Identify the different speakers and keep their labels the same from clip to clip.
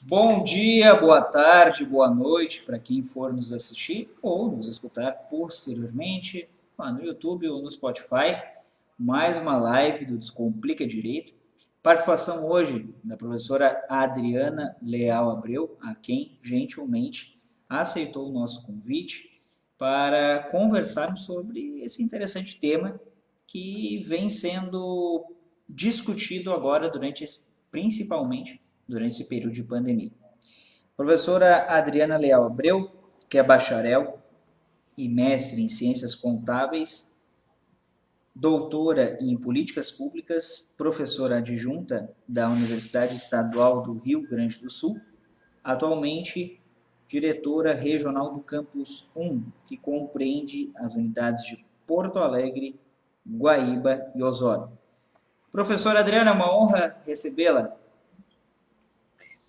Speaker 1: Bom dia, boa tarde, boa noite para quem for nos assistir ou nos escutar posteriormente lá no YouTube ou no Spotify. Mais uma live do Descomplica Direito. Participação hoje da professora Adriana Leal Abreu, a quem gentilmente aceitou o nosso convite para conversarmos sobre esse interessante tema que vem sendo discutido agora principalmente durante esse período de pandemia. Professora Adriana Leal Abreu, que é bacharel e mestre em Ciências Contábeis, doutora em Políticas Públicas, professora adjunta da Universidade Estadual do Rio Grande do Sul, atualmente diretora regional do Campus 1, que compreende as unidades de Porto Alegre, Guaíba e Osório. Professora Adriana, é uma honra recebê-la.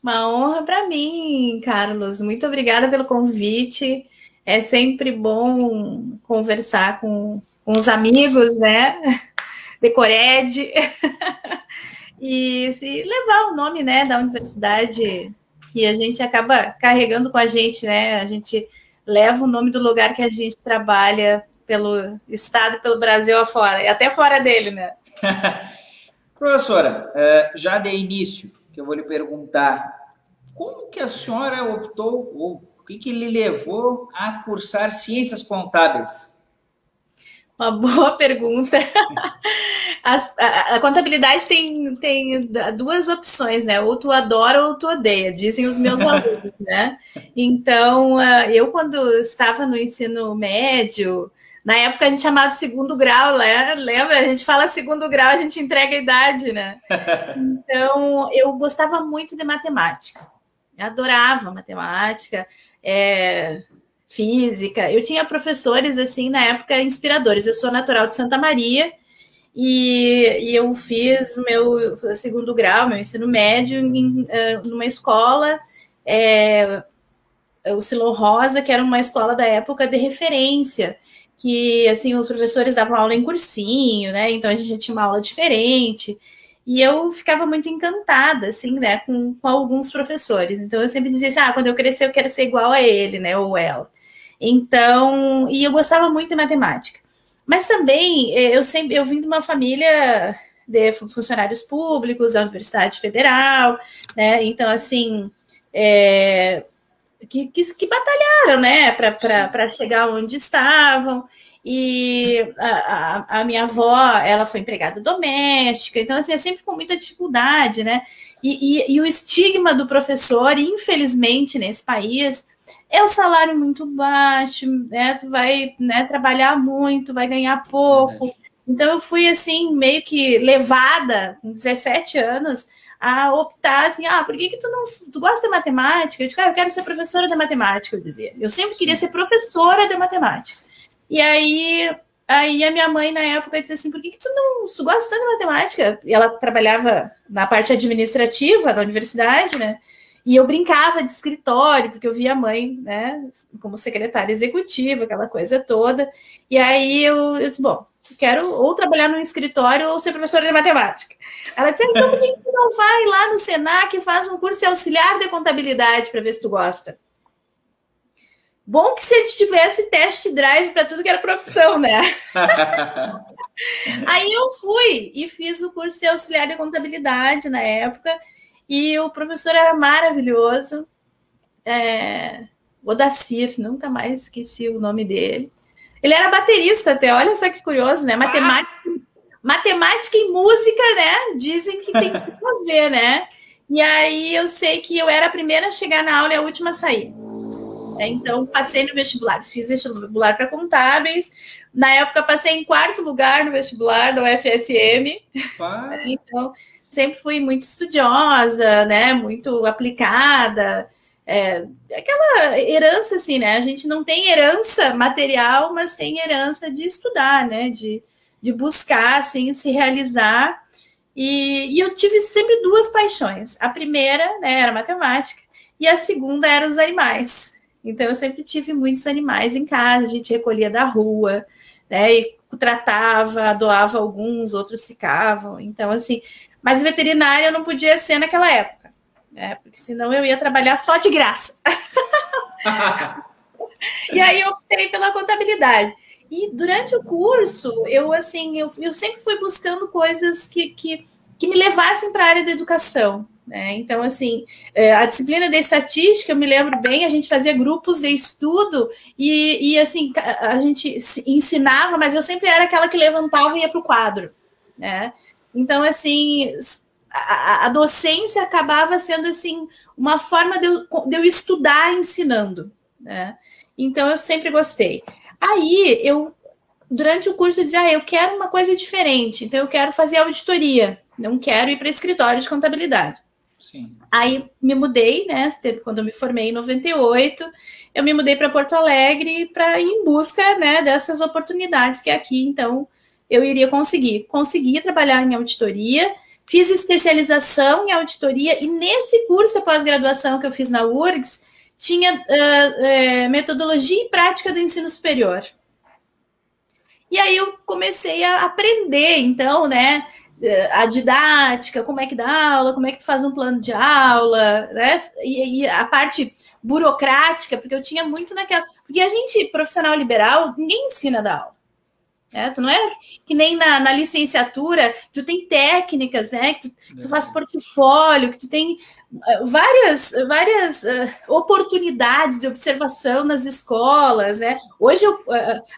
Speaker 2: Uma honra para mim, Carlos. Muito obrigada pelo convite. É sempre bom conversar com os amigos, né? Decored. E se levar o nome, né, da universidade que a gente acaba carregando com a gente, né? A gente leva o nome do lugar que a gente trabalha pelo estado, pelo Brasil afora, e até fora dele, né?
Speaker 1: Professora, já de início, que eu vou lhe perguntar, como que a senhora optou, ou o que lhe levou a cursar Ciências Contábeis?
Speaker 2: Uma boa pergunta. A contabilidade tem duas opções, né? Ou tu adora ou tu odeia, dizem os meus alunos, né? Então, eu quando estava no ensino médio, na época a gente chamava de segundo grau, né? Lembra? A gente fala segundo grau, a gente entrega a idade, né? Então, eu gostava muito de matemática. Eu adorava matemática, física. Eu tinha professores, assim, na época, inspiradores. Eu sou natural de Santa Maria e eu fiz meu segundo grau, meu ensino médio, numa escola, o Silon Rosa, que era uma escola da época de referência, que, assim, os professores davam aula em cursinho, né? Então, a gente já tinha uma aula diferente. E eu ficava muito encantada, assim, né, com alguns professores. Então, eu sempre dizia assim, quando eu crescer, eu quero ser igual a ele, né, ou ela. Então, e eu gostava muito de matemática. Mas também, eu vim de uma família de funcionários públicos, da Universidade Federal, né, então, assim, que batalharam, né, para chegar onde estavam. E a minha avó, ela foi empregada doméstica, então, assim, é sempre com muita dificuldade, né? E o estigma do professor, infelizmente, nesse país, é o salário muito baixo, né? Tu vai, né, trabalhar muito, vai ganhar pouco.
Speaker 1: Verdade.
Speaker 2: Então, eu fui, assim, meio que levada, com 17 anos, a optar assim, por que tu gosta de matemática? Eu digo, eu quero ser professora de matemática, eu dizia. Eu sempre queria ser professora de matemática. E aí a minha mãe, na época, disse assim, por que tu gosta tanto de matemática? E ela trabalhava na parte administrativa da universidade, né? E eu brincava de escritório, porque eu via a mãe, né, como secretária executiva, aquela coisa toda. E aí eu disse, bom, quero ou trabalhar no escritório ou ser professora de matemática. Ela disse, então por que tu não vai lá no Senac e faz um curso de auxiliar de contabilidade para ver se tu gosta? Bom que se a gente tivesse test drive para tudo que era profissão, né? Aí eu fui e fiz o curso de auxiliar de contabilidade na época e o professor era maravilhoso, Odacir, nunca mais esqueci o nome dele. Ele era baterista até, olha só que curioso, né? Matemática e música, né? Dizem que tem tudo a ver, né? E aí eu sei que eu era a primeira a chegar na aula e a última a sair. Então, passei no vestibular, fiz vestibular para contábeis. Na época, passei em quarto lugar no vestibular da UFSM. Então, sempre fui muito estudiosa, né? Muito aplicada. Aquela herança, assim, né? A gente não tem herança material, mas tem herança de estudar, né? De buscar, assim, se realizar. E eu tive sempre duas paixões. A primeira, né, era matemática, e a segunda era os animais. Então, eu sempre tive muitos animais em casa, a gente recolhia da rua, né, e tratava, doava alguns, outros ficavam. Então, assim, mas veterinária eu não podia ser naquela época. porque senão eu ia trabalhar só de graça. E aí eu optei pela contabilidade. E durante o curso, eu sempre fui buscando coisas que me levassem para a área da educação, né? Então, assim, a disciplina de estatística, eu me lembro bem, a gente fazia grupos de estudo e assim, a gente ensinava, mas eu sempre era aquela que levantava e ia para o quadro, né? Então, assim, a docência acabava sendo, assim, uma forma de eu estudar ensinando, né? Então, eu sempre gostei. Aí, durante o curso, eu dizia, eu quero uma coisa diferente, então eu quero fazer auditoria, não quero ir para escritório de contabilidade.
Speaker 1: Sim.
Speaker 2: Aí, me mudei, né, quando eu me formei em 98, eu me mudei para Porto Alegre para ir em busca, né, dessas oportunidades que aqui, então, eu iria conseguir. Consegui trabalhar em auditoria, fiz especialização em auditoria, e nesse curso de pós-graduação que eu fiz na URGS, tinha metodologia e prática do ensino superior. E aí eu comecei a aprender, então, né, a didática, como é que dá aula, como é que tu faz um plano de aula, né, e a parte burocrática, porque eu tinha muito naquela... Porque a gente, profissional liberal, ninguém ensina a dar aula. Tu não é que nem na licenciatura, tu tem técnicas, né? Que tu faz portfólio, que tu tem várias oportunidades de observação nas escolas, né? Hoje eu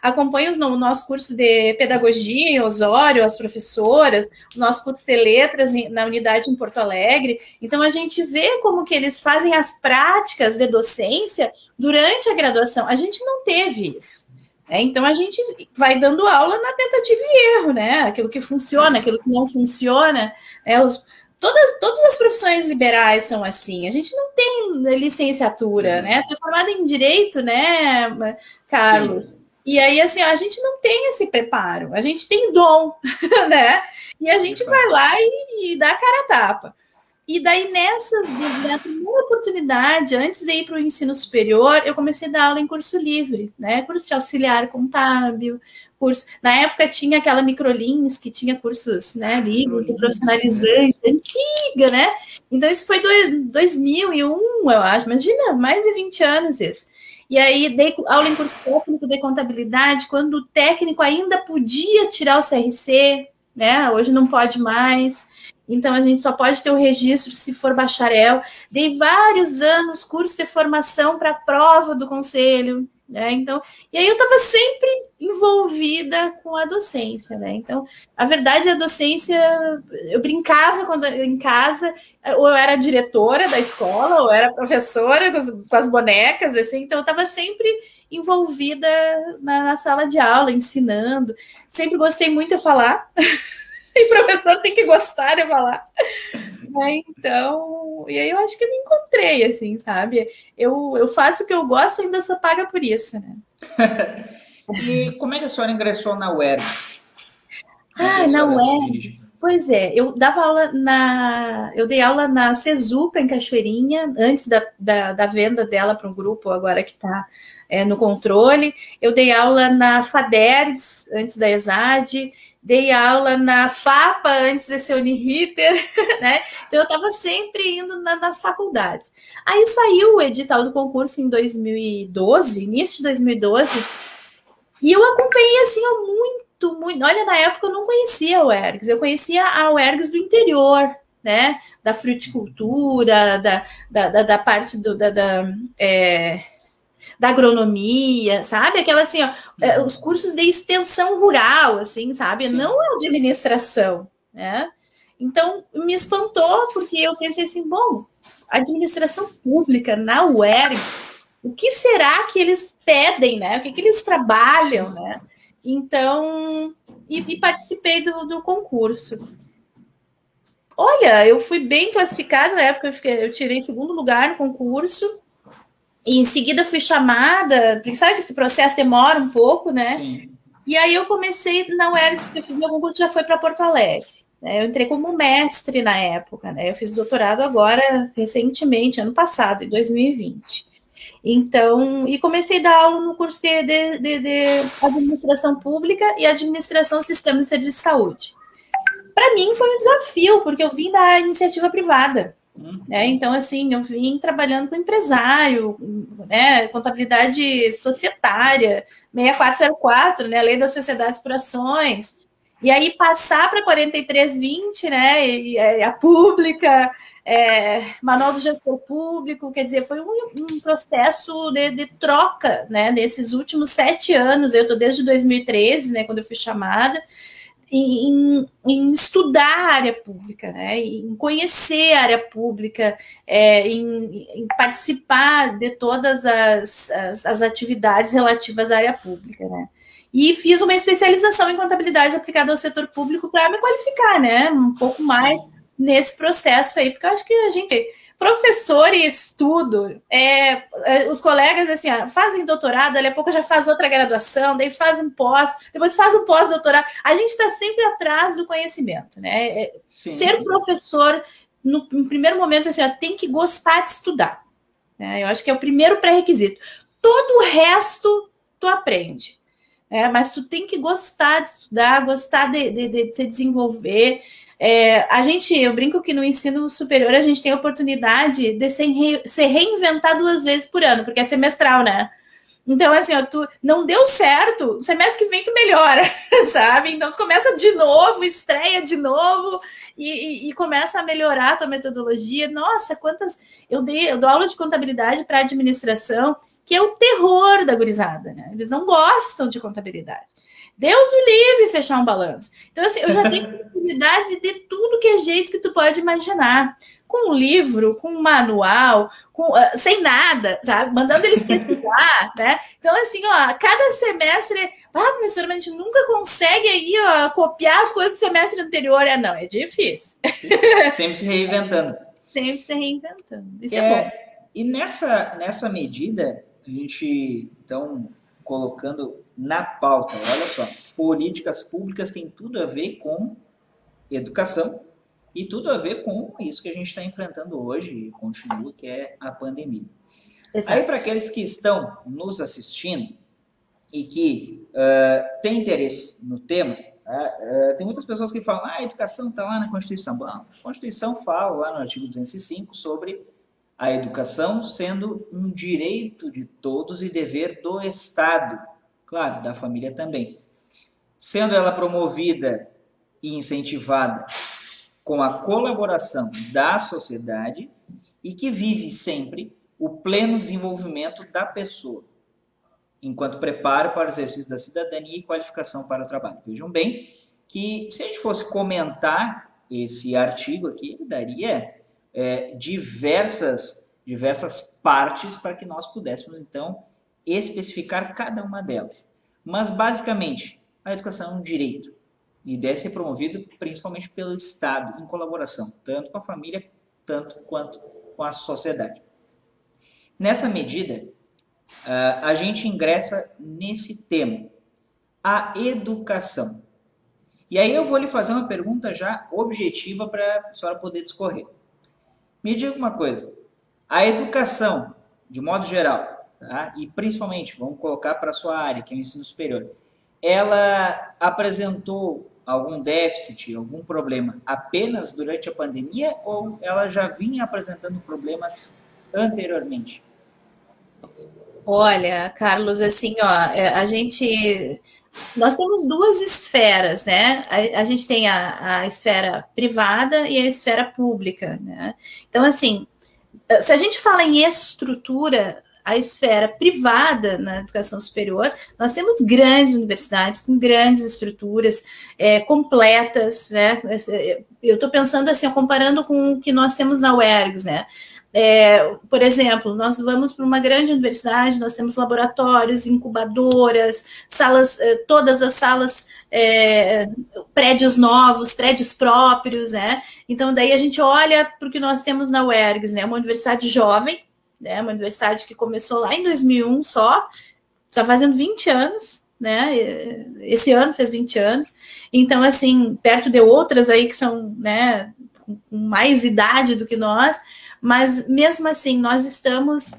Speaker 2: acompanho no nosso curso de pedagogia em Osório, as professoras, o nosso curso de letras na unidade em Porto Alegre. Então a gente vê como que eles fazem as práticas de docência durante a graduação. A gente não teve isso. Então, a gente vai dando aula na tentativa e erro, né? Aquilo que funciona, aquilo que não funciona. Todas as profissões liberais são assim. A gente não tem licenciatura, né? Tu é formada em Direito, né, Carlos? Sim. E aí, assim, a gente não tem esse preparo. A gente tem dom, né? E a gente vai lá e dá a cara a tapa. E daí, na primeira oportunidade, antes de ir para o ensino superior, eu comecei a dar aula em curso livre, né? Curso de auxiliar contábil, curso... Na época tinha aquela Microlins, que tinha cursos, né, livre, profissionalizante, antiga, né? Então, isso foi 2001, eu acho. Imagina, mais de 20 anos isso. E aí, dei aula em curso técnico de contabilidade, quando o técnico ainda podia tirar o CRC, né? Hoje não pode mais. Então, a gente só pode ter o registro se for bacharel. Dei vários anos curso de formação para a prova do conselho, né? Então, e aí eu estava sempre envolvida com a docência, né? Então, a verdade, a docência, eu brincava quando em casa, ou eu era diretora da escola, ou era professora com as bonecas, assim, então eu estava sempre envolvida na sala de aula, ensinando. Sempre gostei muito de falar. E professor tem que gostar de falar. Então, e aí eu acho que eu me encontrei, assim, sabe? Eu faço o que eu gosto e ainda sou paga por isso, né?
Speaker 1: E como é que a senhora ingressou na UERGS?
Speaker 2: Na UERGS? Pois é, eu dei aula na Cezuca, em Cachoeirinha, antes da venda dela para um grupo agora que está no controle. Eu dei aula na FADERGS, antes da ESAD. Dei aula na FAPA antes de ser Uniriter, né? Então eu estava sempre indo nas faculdades. Aí saiu o edital do concurso em 2012, início de 2012, e eu acompanhei assim muito. Olha, na época eu não conhecia a UERGS, eu conhecia a UERGS do interior, né? Da fruticultura, da parte da agronomia, sabe? Aquela assim, os cursos de extensão rural, assim, sabe? Sim. Não a administração, né? Então, me espantou, porque eu pensei assim, bom, administração pública na UERGS, o que será que eles pedem, né? O que eles trabalham, né? Então, e participei do concurso. Olha, eu fui bem classificada na época, eu tirei segundo lugar no concurso. E em seguida fui chamada, porque sabe que esse processo demora um pouco, né? Sim. E aí eu comecei na UERGS, que eu fiz meu concurso, já foi para Porto Alegre. Né? Eu entrei como mestre na época, né? Eu fiz doutorado agora, recentemente, ano passado, em 2020. Então, e comecei a dar aula no curso de administração pública e administração sistema de serviço de saúde. Para mim foi um desafio, porque eu vim da iniciativa privada. né? Então, assim, eu vim trabalhando com empresário, né? Contabilidade societária, 6404, né? Lei das Sociedades por Ações. E aí passar para 4320, né? E a pública, Manual do Gestor Público, quer dizer, foi um processo de troca, né? Nesses últimos 7 anos, eu estou desde 2013, né? Quando eu fui chamada, em estudar a área pública, né? Em conhecer a área pública, em participar de todas as atividades relativas à área pública, né? E fiz uma especialização em contabilidade aplicada ao setor público para me qualificar, né? Um pouco mais nesse processo aí, porque eu acho que a gente, professores, tudo, os colegas assim, fazem doutorado, daqui a pouco já faz outra graduação, daí faz um pós, depois faz um pós-doutorado. A gente está sempre atrás do conhecimento, né? Ser professor, no primeiro momento, assim, tem que gostar de estudar, né? Eu acho que é o primeiro pré-requisito. Todo o resto tu aprende. Mas tu tem que gostar de estudar, gostar de se desenvolver. Eu brinco que no ensino superior a gente tem a oportunidade de se reinventar 2 vezes por ano, porque é semestral, né? Então, assim, tu não deu certo, o semestre que vem tu melhora, sabe? Então, tu começa de novo, estreia de novo e começa a melhorar a tua metodologia. Nossa, eu dou aula de contabilidade para administração, que é o terror da gurizada, né? Eles não gostam de contabilidade. Deus o livre fechar um balanço. Então, assim, eu já tenho possibilidade de tudo que é jeito que tu pode imaginar. Com um livro, com um manual, sem nada, sabe? Mandando eles pesquisar, né? Então, assim, cada semestre... professora, mas a gente nunca consegue aí, copiar as coisas do semestre anterior. Não, é difícil.
Speaker 1: Sempre se reinventando.
Speaker 2: Sempre se reinventando. Isso é bom.
Speaker 1: E nessa medida, a gente, então, colocando na pauta, olha só, políticas públicas tem tudo a ver com educação e tudo a ver com isso que a gente está enfrentando hoje e continua, que é a pandemia. Exato. Aí, para aqueles que estão nos assistindo e que têm interesse no tema, tem muitas pessoas que falam, a educação está lá na Constituição. Bom, a Constituição fala lá no artigo 205 sobre a educação sendo um direito de todos e dever do Estado, claro, da família também. Sendo ela promovida e incentivada com a colaboração da sociedade e que vise sempre o pleno desenvolvimento da pessoa, enquanto preparo para o exercício da cidadania e qualificação para o trabalho. Vejam bem que, se a gente fosse comentar esse artigo aqui, ele daria diversas partes para que nós pudéssemos, então, especificar cada uma delas. Mas, basicamente, a educação é um direito e deve ser promovido principalmente pelo Estado, em colaboração, tanto com a família, tanto quanto com a sociedade. Nessa medida, a gente ingressa nesse tema, a educação. E aí eu vou lhe fazer uma pergunta já objetiva para a senhora poder discorrer. Me diga uma coisa, a educação, de modo geral, tá? E principalmente, vamos colocar para a sua área, que é o ensino superior, ela apresentou algum déficit, algum problema apenas durante a pandemia ou ela já vinha apresentando problemas anteriormente?
Speaker 2: Olha, Carlos, assim, nós temos 2 esferas, né? A gente tem a esfera privada e a esfera pública, né? Então, assim, se a gente fala em estrutura, a esfera privada na educação superior, nós temos grandes universidades com grandes estruturas completas, né? Eu estou pensando assim, comparando com o que nós temos na UERGS, né? Por exemplo, nós vamos para uma grande universidade, nós temos laboratórios, incubadoras, salas, todas as salas, prédios novos, prédios próprios, né? Então, daí a gente olha para o que nós temos na UERGS, né? Uma universidade jovem, né? Uma universidade que começou lá em 2001 só, está fazendo 20 anos, né? Esse ano fez 20 anos. Então, assim, perto de outras aí que são, né, com mais idade do que nós, mas mesmo assim, nós estamos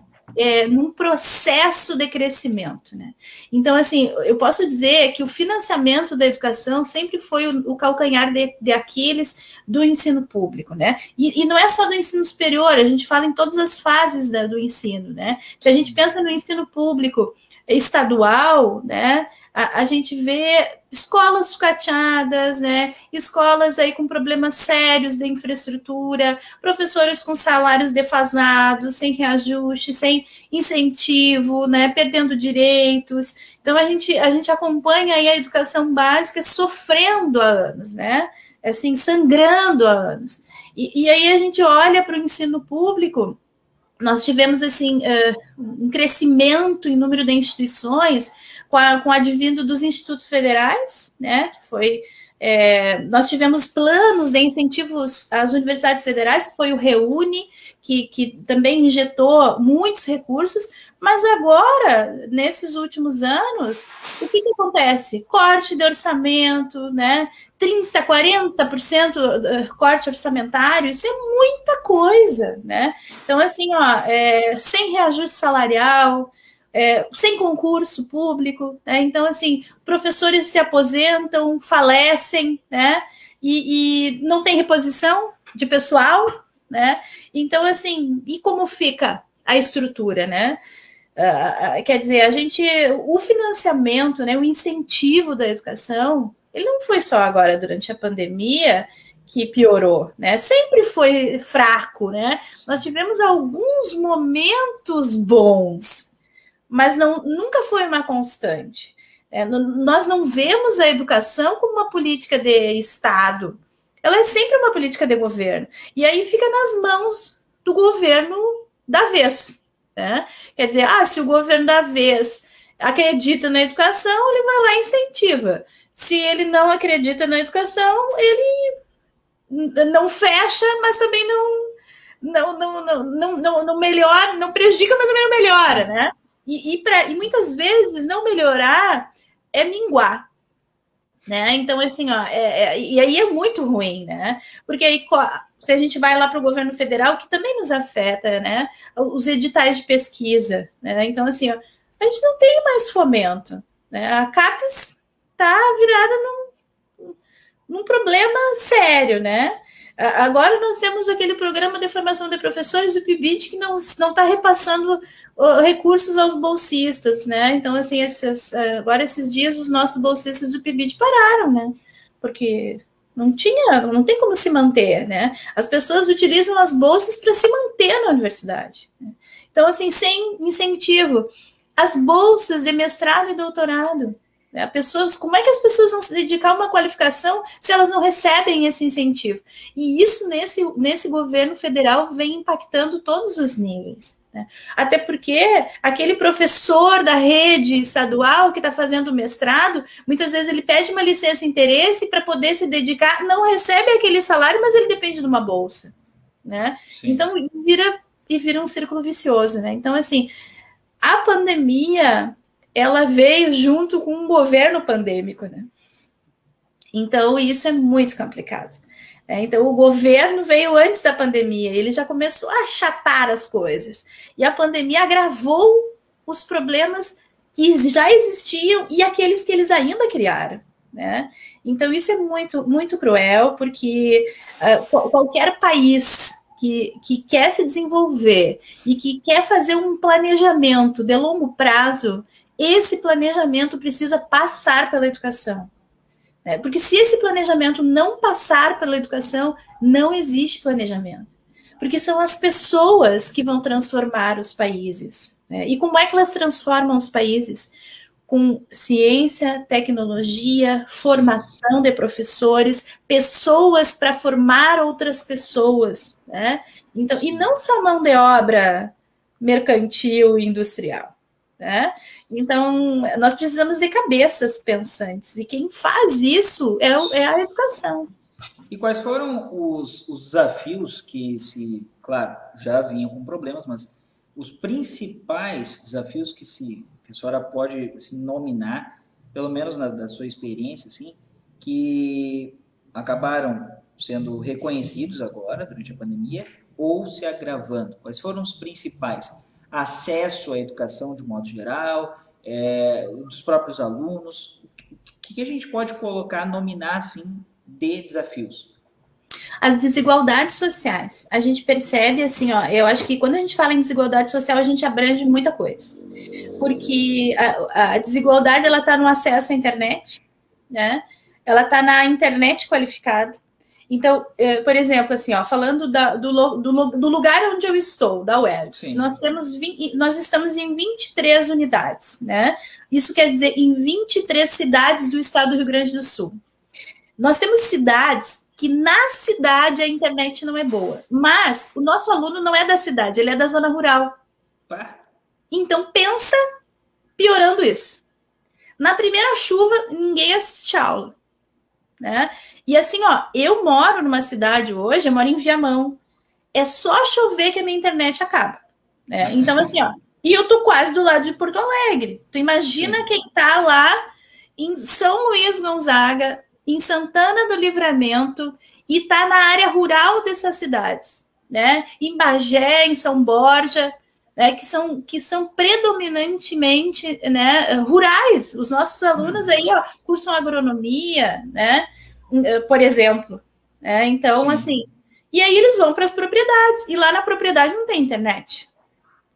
Speaker 2: num processo de crescimento, né? Então, assim, eu posso dizer que o financiamento da educação sempre foi o calcanhar de Aquiles do ensino público, né? E não é só do ensino superior, a gente fala em todas as fases do ensino, né? Se a gente pensa no ensino público estadual, né? A gente vê escolas sucateadas, né? Escolas aí com problemas sérios de infraestrutura, professores com salários defasados, sem reajuste, sem incentivo, né? Perdendo direitos. Então a gente acompanha aí a educação básica sofrendo há anos, né? Assim, sangrando há anos. E aí a gente olha para o ensino público. Nós tivemos assim um crescimento em número de instituições com o advindo dos institutos federais, né? Que foi nós tivemos planos de incentivos às universidades federais, que foi o Reúne, que também injetou muitos recursos, mas agora, nesses últimos anos, o que acontece? Corte de orçamento, né? 30%, 40% corte orçamentário, isso é muita coisa, né? Então, assim, sem reajuste salarial, sem concurso público, né? Então, assim, professores se aposentam, falecem, né? E não tem reposição de pessoal, né? Então, assim, e como fica a estrutura, né? Quer dizer, o financiamento, né, o incentivo da educação, ele não foi só agora durante a pandemia que piorou, né? Sempre foi fraco, né? Nós tivemos alguns momentos bons, mas nunca foi uma constante. Nós não vemos a educação como uma política de Estado. Ela é sempre uma política de governo. E aí fica nas mãos do governo da vez. Né? Quer dizer, se o governo da vez acredita na educação, ele vai lá e incentiva. Se ele não acredita na educação, ele não fecha, mas também não melhora, não prejudica, mas também não melhora, né? E muitas vezes não melhorar é minguar. Né? Então, assim, e aí é muito ruim, né? Porque aí se a gente vai lá para o governo federal, que também nos afeta, né? Os editais de pesquisa, né? Então, assim, a gente não tem mais fomento, né? A CAPES está virada num problema sério, né? Agora nós temos aquele programa de formação de professores do PIBID que não está repassando recursos aos bolsistas, né? Então, assim, agora esses dias os nossos bolsistas do PIBID pararam, né? Porque não tem como se manter, né? As pessoas utilizam as bolsas para se manter na universidade. Né? Então, assim, sem incentivo. As bolsas de mestrado e doutorado. Né? Como é que as pessoas vão se dedicar a uma qualificação se elas não recebem esse incentivo? E isso, nesse governo federal, vem impactando todos os níveis. Né? Até porque aquele professor da rede estadual que está fazendo mestrado, muitas vezes ele pede uma licença-interesse para poder se dedicar, não recebe aquele salário, mas ele depende de uma bolsa. Né? Então, vira um círculo vicioso. Né? Então, assim, a pandemia ela veio junto com um governo pandêmico, né? Então, isso é muito complicado. Então, o governo veio antes da pandemia, ele já começou a achatar as coisas. E a pandemia agravou os problemas que já existiam e aqueles que eles ainda criaram. Né? Então, isso é muito, muito cruel, porque qualquer país que quer se desenvolver e que quer fazer um planejamento de longo prazo, esse planejamento precisa passar pela educação. Né? Porque se esse planejamento não passar pela educação, não existe planejamento. Porque são as pessoas que vão transformar os países. Né? E como é que elas transformam os países? Com ciência, tecnologia, formação de professores, pessoas para formar outras pessoas. Né? Então, e não só mão de obra mercantil e industrial. Né? Então, nós precisamos de cabeças pensantes, e quem faz isso é a educação.
Speaker 1: E quais foram os desafios claro, já vinham com problemas, mas os principais desafios que a senhora pode nominar, pelo menos da sua experiência, assim, que acabaram sendo reconhecidos agora, durante a pandemia, ou se agravando? Quais foram os principais? acesso à educação de modo geral, dos próprios alunos? O que a gente pode colocar, nominar assim, de desafios?
Speaker 2: As desigualdades sociais. A gente percebe assim, ó, eu acho que quando a gente fala em desigualdade social, a gente abrange muita coisa. Porque a desigualdade, ela está no acesso à internet, né? Ela está na internet qualificada. Então, por exemplo, assim, ó, falando do lugar onde eu estou, da UERJ, nós estamos em 23 unidades, né? Isso quer dizer em 23 cidades do estado do Rio Grande do Sul. Nós temos cidades que na cidade a internet não é boa, mas o nosso aluno não é da cidade, ele é da zona rural. Então, pensa piorando isso. Na primeira chuva, ninguém assiste aula, né? E assim, ó, eu moro numa cidade hoje, eu moro em Viamão. É só chover que a minha internet acaba, né? Então, assim, ó, e eu tô quase do lado de Porto Alegre. Tu imagina quem tá lá em São Luís Gonzaga, em Santana do Livramento, e tá na área rural dessas cidades, né? Em Bagé, em São Borja, né? que são predominantemente, né, rurais. Os nossos alunos aí, ó, cursam agronomia, né? Por exemplo, né? Então, assim, e aí eles vão para as propriedades, e lá na propriedade não tem internet.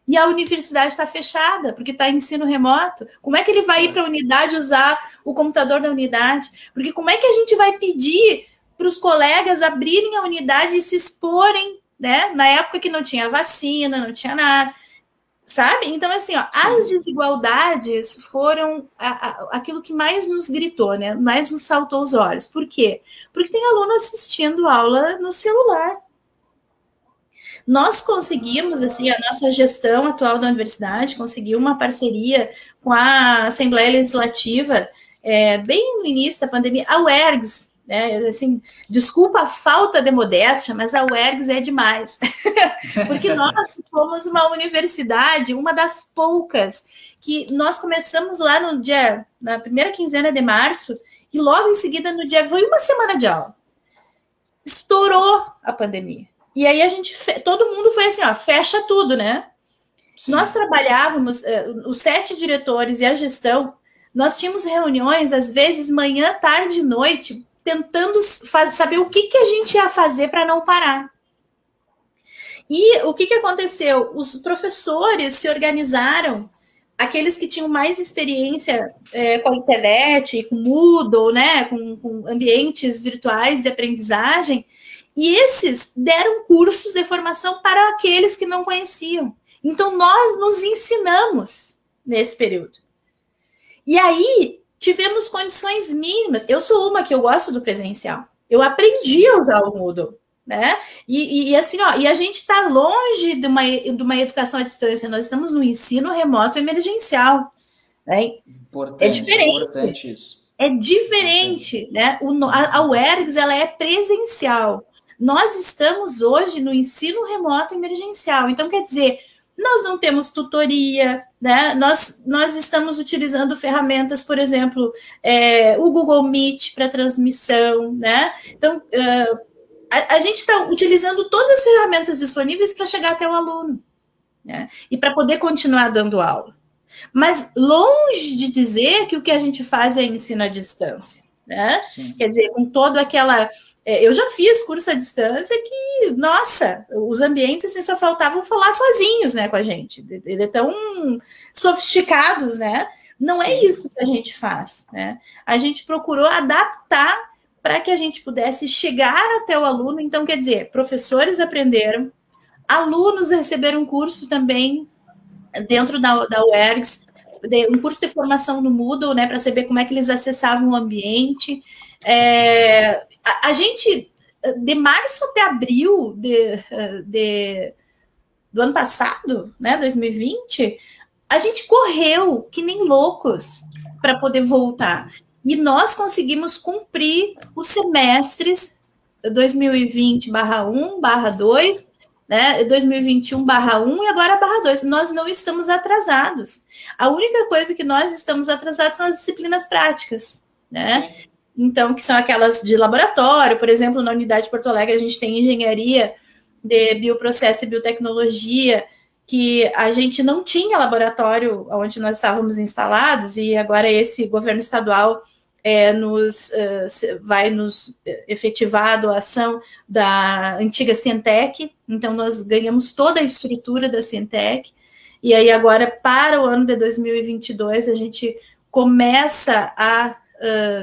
Speaker 2: E a universidade está fechada, porque está em ensino remoto. Como é que ele vai ir para a unidade usar o computador da unidade? Porque como é que a gente vai pedir para os colegas abrirem a unidade e se exporem, né? Na época que não tinha vacina, não tinha nada, sabe? Então, assim, ó, as desigualdades foram aquilo que mais nos gritou, né? Mais nos saltou os olhos. Por quê? Porque tem aluno assistindo aula no celular. Nós conseguimos, assim, a nossa gestão atual da universidade conseguiu uma parceria com a Assembleia Legislativa, bem no início da pandemia, a UERGS, né? Assim, desculpa a falta de modéstia, mas a UERGS é demais, porque nós fomos uma universidade, uma das poucas, que nós começamos lá na primeira quinzena de março, e logo em seguida, foi uma semana de aula. Estourou a pandemia. E aí todo mundo foi assim, ó, fecha tudo, né? Sim. Nós trabalhávamos, os 7 diretores e a gestão, nós tínhamos reuniões, às vezes, manhã, tarde e noite, tentando saber o que a gente ia fazer para não parar. E o que aconteceu? Os professores se organizaram, aqueles que tinham mais experiência com a internet, com Moodle, né, com ambientes virtuais de aprendizagem, e esses deram cursos de formação para aqueles que não conheciam. Então, nós nos ensinamos nesse período. E aí, tivemos condições mínimas. Eu sou uma que eu gosto do presencial. Eu aprendi a usar o Moodle, né? E assim, ó, e a gente está longe de uma educação à distância. Nós estamos no ensino remoto emergencial. Né? É diferente.
Speaker 1: Importante isso.
Speaker 2: É diferente, né? A UERGS, ela é presencial. Nós estamos hoje no ensino remoto emergencial. Então, quer dizer, nós não temos tutoria, né? Nós estamos utilizando ferramentas, por exemplo, o Google Meet para transmissão, né? Então, a gente está utilizando todas as ferramentas disponíveis para chegar até o aluno, né? E para poder continuar dando aula. Mas longe de dizer que o que a gente faz é ensino à distância, né? Sim. Quer dizer, com toda aquela... Eu já fiz curso à distância que, nossa, os ambientes assim, só faltavam falar sozinhos, né, com a gente. Eles é tão sofisticados, né? Não é isso que a gente faz, né? A gente procurou adaptar para que a gente pudesse chegar até o aluno. Então, quer dizer, professores aprenderam, alunos receberam curso também dentro da UERGS, um curso de formação no Moodle, né, para saber como é que eles acessavam o ambiente. A gente, de março até abril do ano passado, né, 2020, a gente correu que nem loucos para poder voltar. E nós conseguimos cumprir os semestres 2020/1/2, né, 2021/1 e agora /2. Nós não estamos atrasados. A única coisa que nós estamos atrasados são as disciplinas práticas, né? Então, que são aquelas de laboratório, por exemplo, na unidade de Porto Alegre a gente tem engenharia de bioprocesso e biotecnologia, que a gente não tinha laboratório onde nós estávamos instalados, e agora esse governo estadual vai nos efetivar a doação da antiga Cientec, então nós ganhamos toda a estrutura da Cientec, e aí agora, para o ano de 2022, a gente começa a,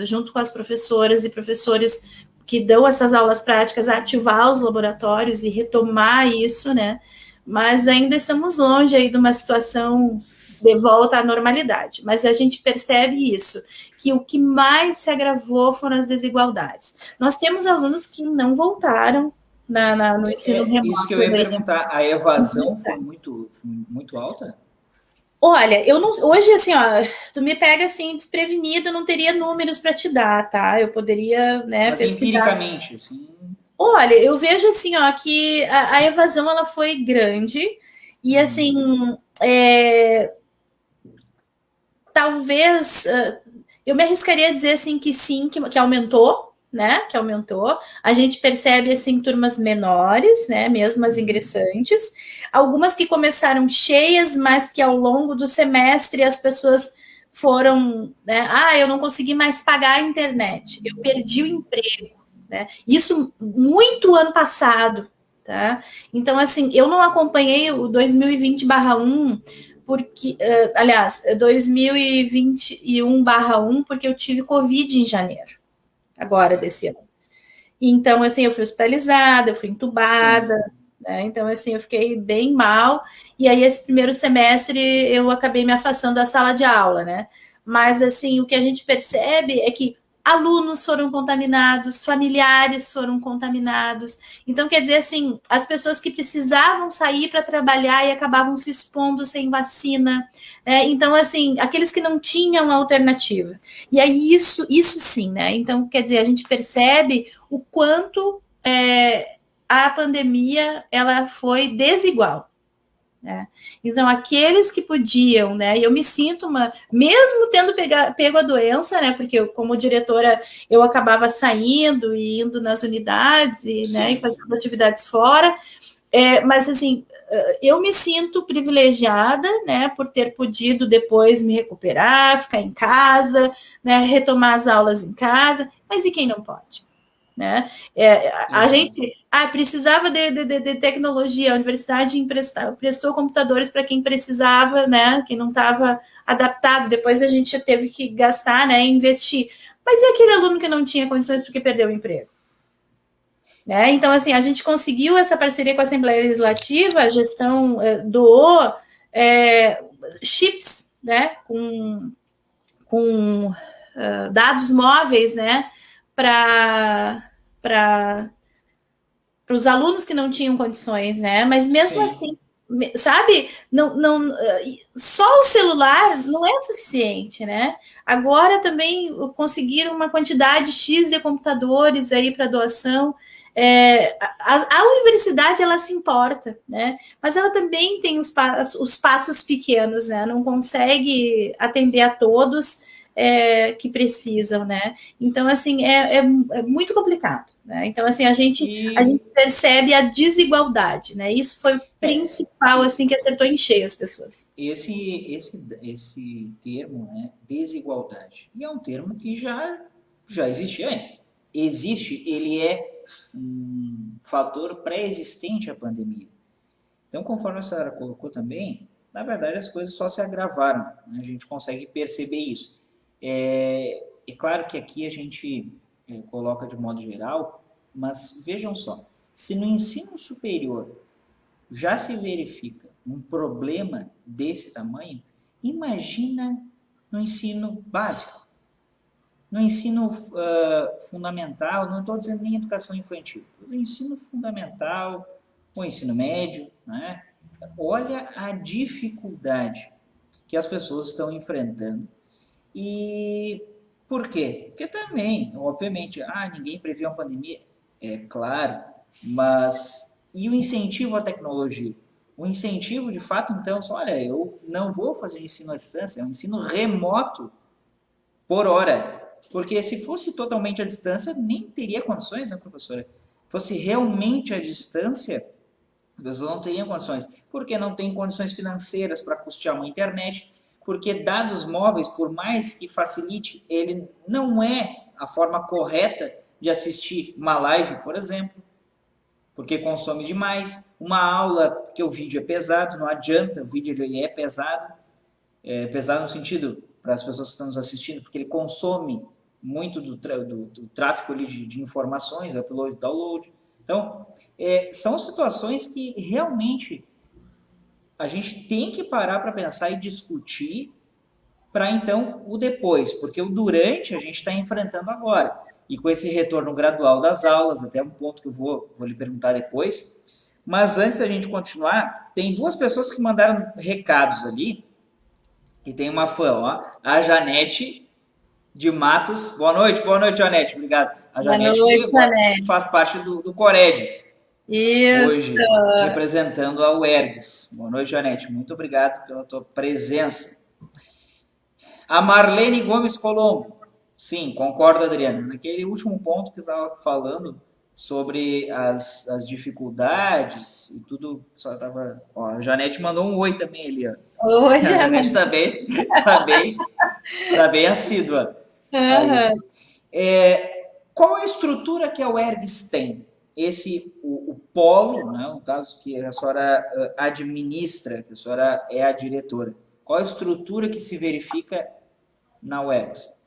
Speaker 2: junto com as professoras e professores que dão essas aulas práticas, a ativar os laboratórios e retomar isso, né? Mas ainda estamos longe aí de uma situação de volta à normalidade. Mas a gente percebe isso, que o que mais se agravou foram as desigualdades. Nós temos alunos que não voltaram no ensino remoto.
Speaker 1: Isso que eu ia perguntar, a evasão foi muito alta?
Speaker 2: Olha, eu não. Hoje, assim, ó, tu me pega assim, desprevenido, eu não teria números para te dar, tá? Eu poderia, né,
Speaker 1: mas
Speaker 2: pesquisar.
Speaker 1: Empiricamente, assim.
Speaker 2: Olha, eu vejo assim, ó, que a evasão ela foi grande, e assim, talvez eu me arriscaria a dizer assim que sim, que aumentou, né? Que aumentou. A gente percebe assim turmas menores, né? Mesmo as ingressantes, algumas que começaram cheias, mas que ao longo do semestre as pessoas foram, né? Eu não consegui mais pagar a internet, eu perdi o emprego, né? Isso muito ano passado, tá? Então assim, eu não acompanhei o 2020/1 porque, aliás, 2021/1 porque eu tive Covid em janeiro, agora desse ano. Então, assim, eu fui hospitalizada, eu fui entubada, né? Então, assim, eu fiquei bem mal, e aí esse primeiro semestre eu acabei me afastando da sala de aula, né? Mas, assim, o que a gente percebe é que alunos foram contaminados, familiares foram contaminados. Então, quer dizer, assim, as pessoas que precisavam sair para trabalhar e acabavam se expondo sem vacina. Então, assim, aqueles que não tinham alternativa. E aí, isso sim, né? Então, quer dizer, a gente percebe o quanto a pandemia ela foi desigual. Né? Então, aqueles que podiam, né? E eu me sinto mesmo tendo pego a doença, né? Porque eu, como diretora, eu acabava saindo e indo nas unidades e fazendo atividades fora. Mas assim, eu me sinto privilegiada, né? Por ter podido depois me recuperar, ficar em casa, né? Retomar as aulas em casa. Mas e quem não pode? Né? A gente precisava de tecnologia, a universidade prestou computadores para quem precisava, né? Quem não estava adaptado, depois a gente teve que gastar, né? Investir. Mas e aquele aluno que não tinha condições porque perdeu o emprego? Né? Então, assim, a gente conseguiu essa parceria com a Assembleia Legislativa, a gestão doou chips, né? Com dados móveis, né? Para os alunos que não tinham condições, né? Mas mesmo assim, sabe? Não, só o celular não é suficiente, né? Agora também conseguiram uma quantidade X de computadores aí para doação. A universidade ela se importa, né? Mas ela também tem os passos pequenos, né? Não consegue atender a todos. Que precisam, né? Então, assim, é muito complicado, né? Então, assim, a gente percebe a desigualdade, né? Isso foi o principal, assim, que acertou em cheio as pessoas.
Speaker 1: Esse termo, né, desigualdade, e é um termo que já existia antes. Ele é um fator pré-existente à pandemia. Então, conforme a senhora colocou também, na verdade, as coisas só se agravaram, né? A gente consegue perceber isso. É claro que aqui a gente coloca de modo geral, mas vejam só, se no ensino superior já se verifica um problema desse tamanho, imagina no ensino básico, no ensino fundamental, não estou dizendo nem educação infantil, no ensino fundamental, o ensino médio, né? Olha a dificuldade que as pessoas estão enfrentando. E por quê? Porque também, obviamente, ninguém previu uma pandemia, é claro, mas e o incentivo à tecnologia? O incentivo, de fato, então, olha, eu não vou fazer ensino à distância, é um ensino remoto por hora, porque se fosse totalmente à distância, nem teria condições, né, professora? Fosse realmente à distância, As pessoas não teriam condições, porque não tem condições financeiras para custear uma internet, porque dados móveis, por mais que facilite, ele não é a forma correta de assistir uma live, por exemplo, porque consome demais. Uma aula, porque o vídeo é pesado, não adianta, o vídeo ele é pesado no sentido, para as pessoas que estão nos assistindo, porque ele consome muito do tráfego ali de informações, upload e download. Então, são situações que realmente a gente tem que parar para pensar e discutir para então o depois, porque o durante a gente está enfrentando agora. E com esse retorno gradual das aulas, até um ponto que eu vou lhe perguntar depois. Mas antes da gente continuar, tem duas pessoas que mandaram recados ali, e tem uma fã, ó, a Janete de Matos. Boa noite, Janete, obrigado. A Janete
Speaker 2: Boa noite,
Speaker 1: que
Speaker 2: Janete.
Speaker 1: faz parte do Cored.
Speaker 2: Isso.
Speaker 1: Hoje, representando a UERGS. Boa noite, Janete. Muito obrigado pela tua presença. A Marlene Gomes Colombo. Sim, concordo, Adriana. Naquele último ponto que eu estava falando sobre as dificuldades e tudo, só tava. Ó, a Janete mandou um oi também ali, ó.
Speaker 2: Oi,
Speaker 1: a Janete está bem assídua.
Speaker 2: Uhum.
Speaker 1: Qual a estrutura que a UERGS tem? O polo, né, no caso que a senhora administra, que a senhora é a diretora. Qual a estrutura que se verifica na UERGS?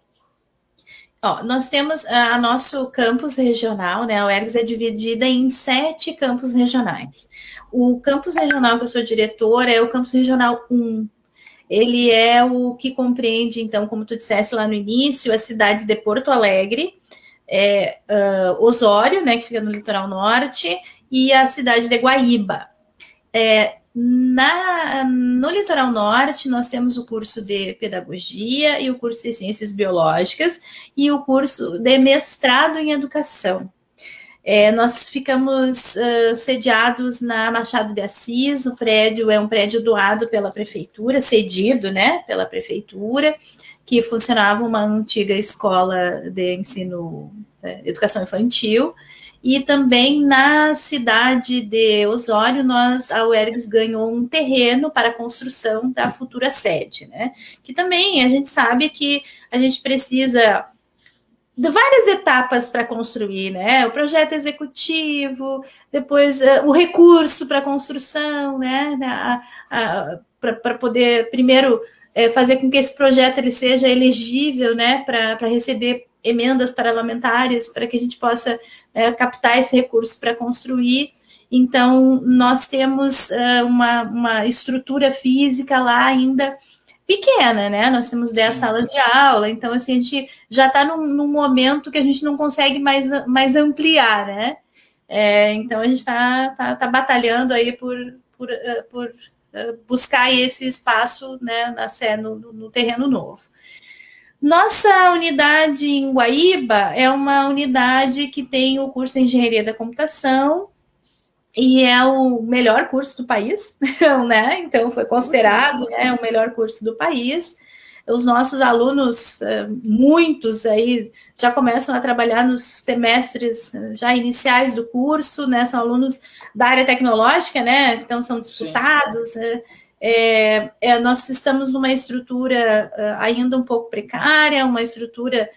Speaker 2: Ó, nós temos a nosso campus regional, né? A UERGS é dividida em 7 campos regionais. O campus regional que eu sou diretora é o campus regional 1. Ele é o que compreende, então, como tu disseste lá no início, as cidades de Porto Alegre, Osório, né, que fica no litoral norte, e a cidade de Guaíba. No litoral norte, nós temos o curso de pedagogia e o curso de ciências biológicas e o curso de mestrado em educação. Nós ficamos sediados na Machado de Assis. O prédio é um prédio doado pela prefeitura, cedido, né, pela prefeitura, que funcionava uma antiga escola de ensino, educação infantil. E também na cidade de Osório, a UERGS ganhou um terreno para a construção da futura sede, né? Que também a gente sabe que a gente precisa de várias etapas para construir, né? O projeto executivo, depois o recurso para a construção, né? Para poder, primeiro, fazer com que esse projeto ele seja elegível, né? Para receber emendas parlamentares, para que a gente possa captar esse recurso para construir. Então, nós temos uma estrutura física lá ainda pequena, né? Nós temos 10 salas de aula, então, assim, a gente já está num momento que a gente não consegue mais ampliar, né? Então, a gente está batalhando aí por buscar esse espaço, né, no terreno novo. Nossa unidade em Guaíba é uma unidade que tem o curso de Engenharia da Computação e é o melhor curso do país, né? Então, foi considerado, né, o melhor curso do país. Os nossos alunos, muitos aí, já começam a trabalhar nos semestres já iniciais do curso, né? São alunos da área tecnológica, né? Então, são disputados, nós estamos numa estrutura ainda um pouco precária, uma estrutura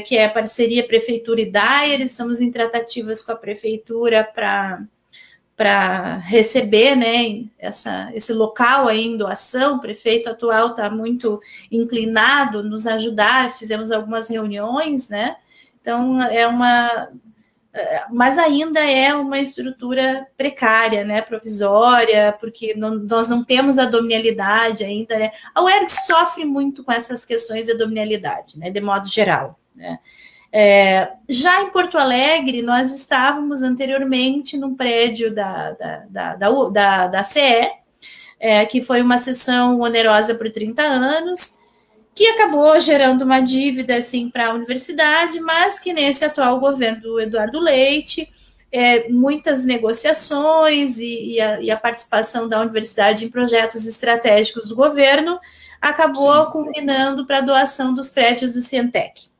Speaker 2: que é parceria Prefeitura e DAER, estamos em tratativas com a Prefeitura para receber, né, esse local aí em doação. O prefeito atual está muito inclinado nos ajudar, fizemos algumas reuniões, né, então mas ainda é uma estrutura precária, né, provisória, porque nós não temos a dominialidade ainda, né? A UERGS sofre muito com essas questões de dominialidade, né, de modo geral, né? Já em Porto Alegre, nós estávamos anteriormente num prédio da CE, que foi uma cessão onerosa por 30 anos, que acabou gerando uma dívida assim, para a universidade, mas que nesse atual governo do Eduardo Leite, muitas negociações e a participação da universidade em projetos estratégicos do governo acabou culminando para a doação dos prédios do Cientec,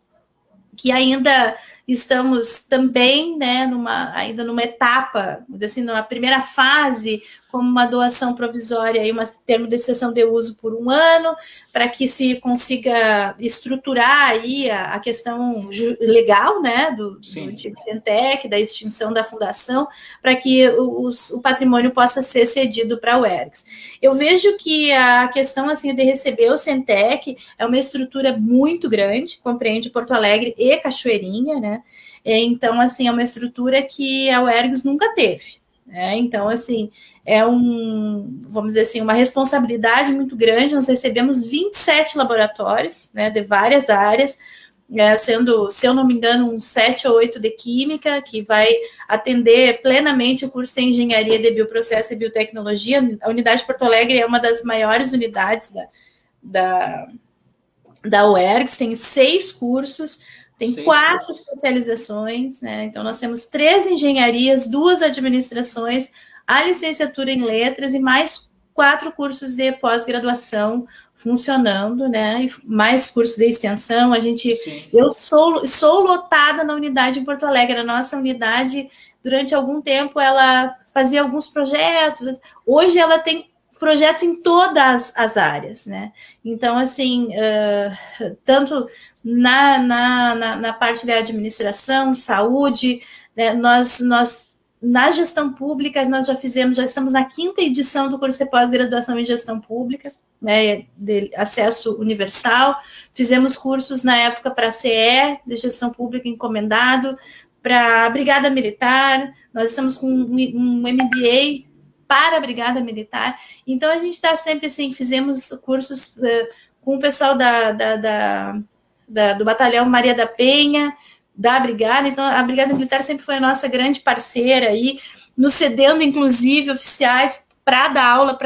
Speaker 2: que ainda estamos também, né, ainda numa etapa, vamos dizer assim, numa primeira fase, como uma doação provisória e um termo de cessão de uso por 1 ano, para que se consiga estruturar aí a questão legal, né, do Centec, da extinção da fundação, para que o patrimônio possa ser cedido para o ERGS. Eu vejo que a questão assim de receber o Centec é uma estrutura muito grande, compreende Porto Alegre e Cachoeirinha, né? Então, assim, é uma estrutura que a UERGS nunca teve. Então, assim, vamos dizer assim, uma responsabilidade muito grande. Nós recebemos 27 laboratórios, né, de várias áreas, sendo, se eu não me engano, uns 7 ou 8 de química, que vai atender plenamente o curso de engenharia de bioprocesso e biotecnologia. A unidade de Porto Alegre é uma das maiores unidades da UERGS, tem 6 cursos, tem 4 especializações, né? Então, nós temos 3 engenharias, 2 administrações, a licenciatura em letras e mais 4 cursos de pós-graduação funcionando, né? E mais cursos de extensão. Eu sou lotada na unidade em Porto Alegre. A nossa unidade, durante algum tempo, ela fazia alguns projetos. Hoje, ela tem projetos em todas as áreas, né? Então, assim, tanto na parte da administração, saúde, né, nós na gestão pública, nós já estamos na 5ª edição do curso de pós-graduação em gestão pública, né, de acesso universal. Fizemos cursos na época para a CE, de gestão pública encomendado, para a Brigada Militar. Nós estamos com um MBA para a Brigada Militar. Então, a gente está sempre assim, fizemos cursos com o pessoal do Batalhão Maria da Penha, da Brigada. Então, a Brigada Militar sempre foi a nossa grande parceira aí, nos cedendo, inclusive, oficiais para dar aula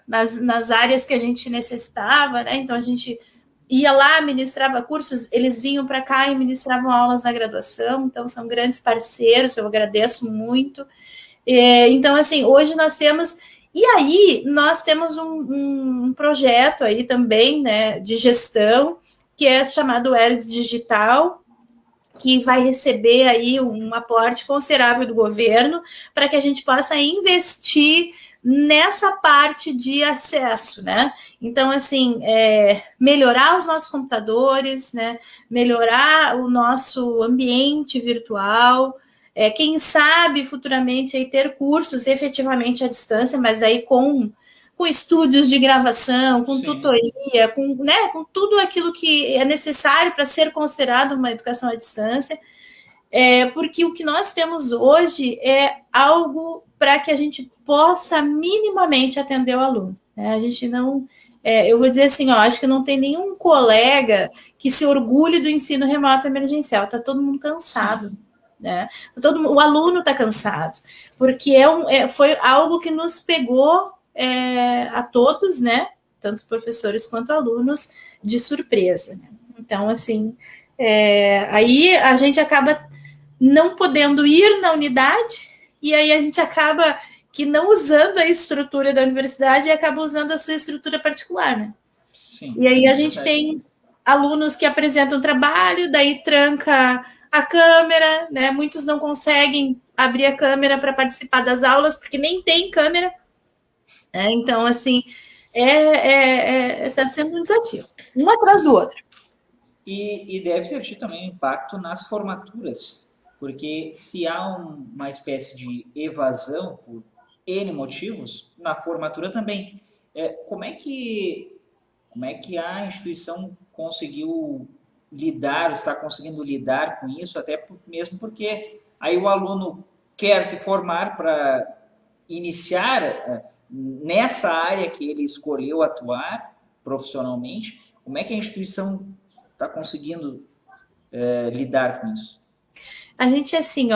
Speaker 2: nas áreas que a gente necessitava, né? Então, a gente ia lá, ministrava cursos, eles vinham para cá e ministravam aulas na graduação. Então, são grandes parceiros, eu agradeço muito. Então, assim, hoje nós temos... E aí, nós temos um projeto aí também, né, de gestão, que é chamado ERGS Digital, que vai receber aí um aporte considerável do governo para que a gente possa investir nessa parte de acesso, né? Então, assim, melhorar os nossos computadores, né? Melhorar o nosso ambiente virtual, quem sabe futuramente aí ter cursos efetivamente à distância, mas aí com estúdios de gravação, com tutoria, com tudo aquilo que é necessário para ser considerado uma educação à distância, porque o que nós temos hoje é algo para que a gente possa minimamente atender o aluno, né? A gente não... eu vou dizer assim, acho que não tem nenhum colega que se orgulhe do ensino remoto emergencial, está todo mundo cansado, né? O aluno está cansado, porque foi algo que nos pegou a todos, né? Tanto os professores quanto alunos, de surpresa, né? Então, assim, aí a gente acaba não podendo ir na unidade, e aí a gente acaba que não usando a estrutura da universidade e acaba usando a sua estrutura particular, né? Sim, e aí a gente tem alunos que apresentam trabalho, daí tranca a câmera, né? Muitos não conseguem abrir a câmera para participar das aulas, porque nem tem câmera. Então, assim, está sendo um desafio, um atrás do outro.
Speaker 1: E deve ter tido também impacto nas formaturas, porque se há uma espécie de evasão por N motivos, na formatura também. Como é que a instituição conseguiu lidar, está conseguindo lidar com isso, até mesmo porque aí o aluno quer se formar para iniciar nessa área que ele escolheu atuar profissionalmente. Como é que a instituição está conseguindo lidar com isso?
Speaker 2: A gente, assim,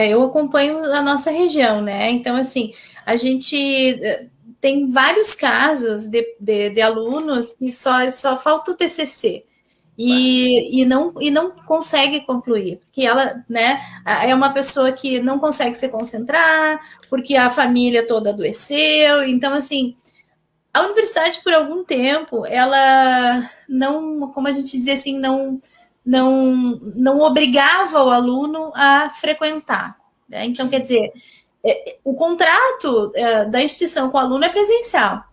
Speaker 2: eu acompanho a nossa região, né? Então, assim, a gente tem vários casos de alunos que só falta o TCC. E não consegue concluir, porque ela, né, é uma pessoa que não consegue se concentrar, porque a família toda adoeceu. Então, assim, a universidade, por algum tempo, ela não, como a gente dizia assim, não obrigava o aluno a frequentar, né? Então, quer dizer, o contrato da instituição com o aluno é presencial.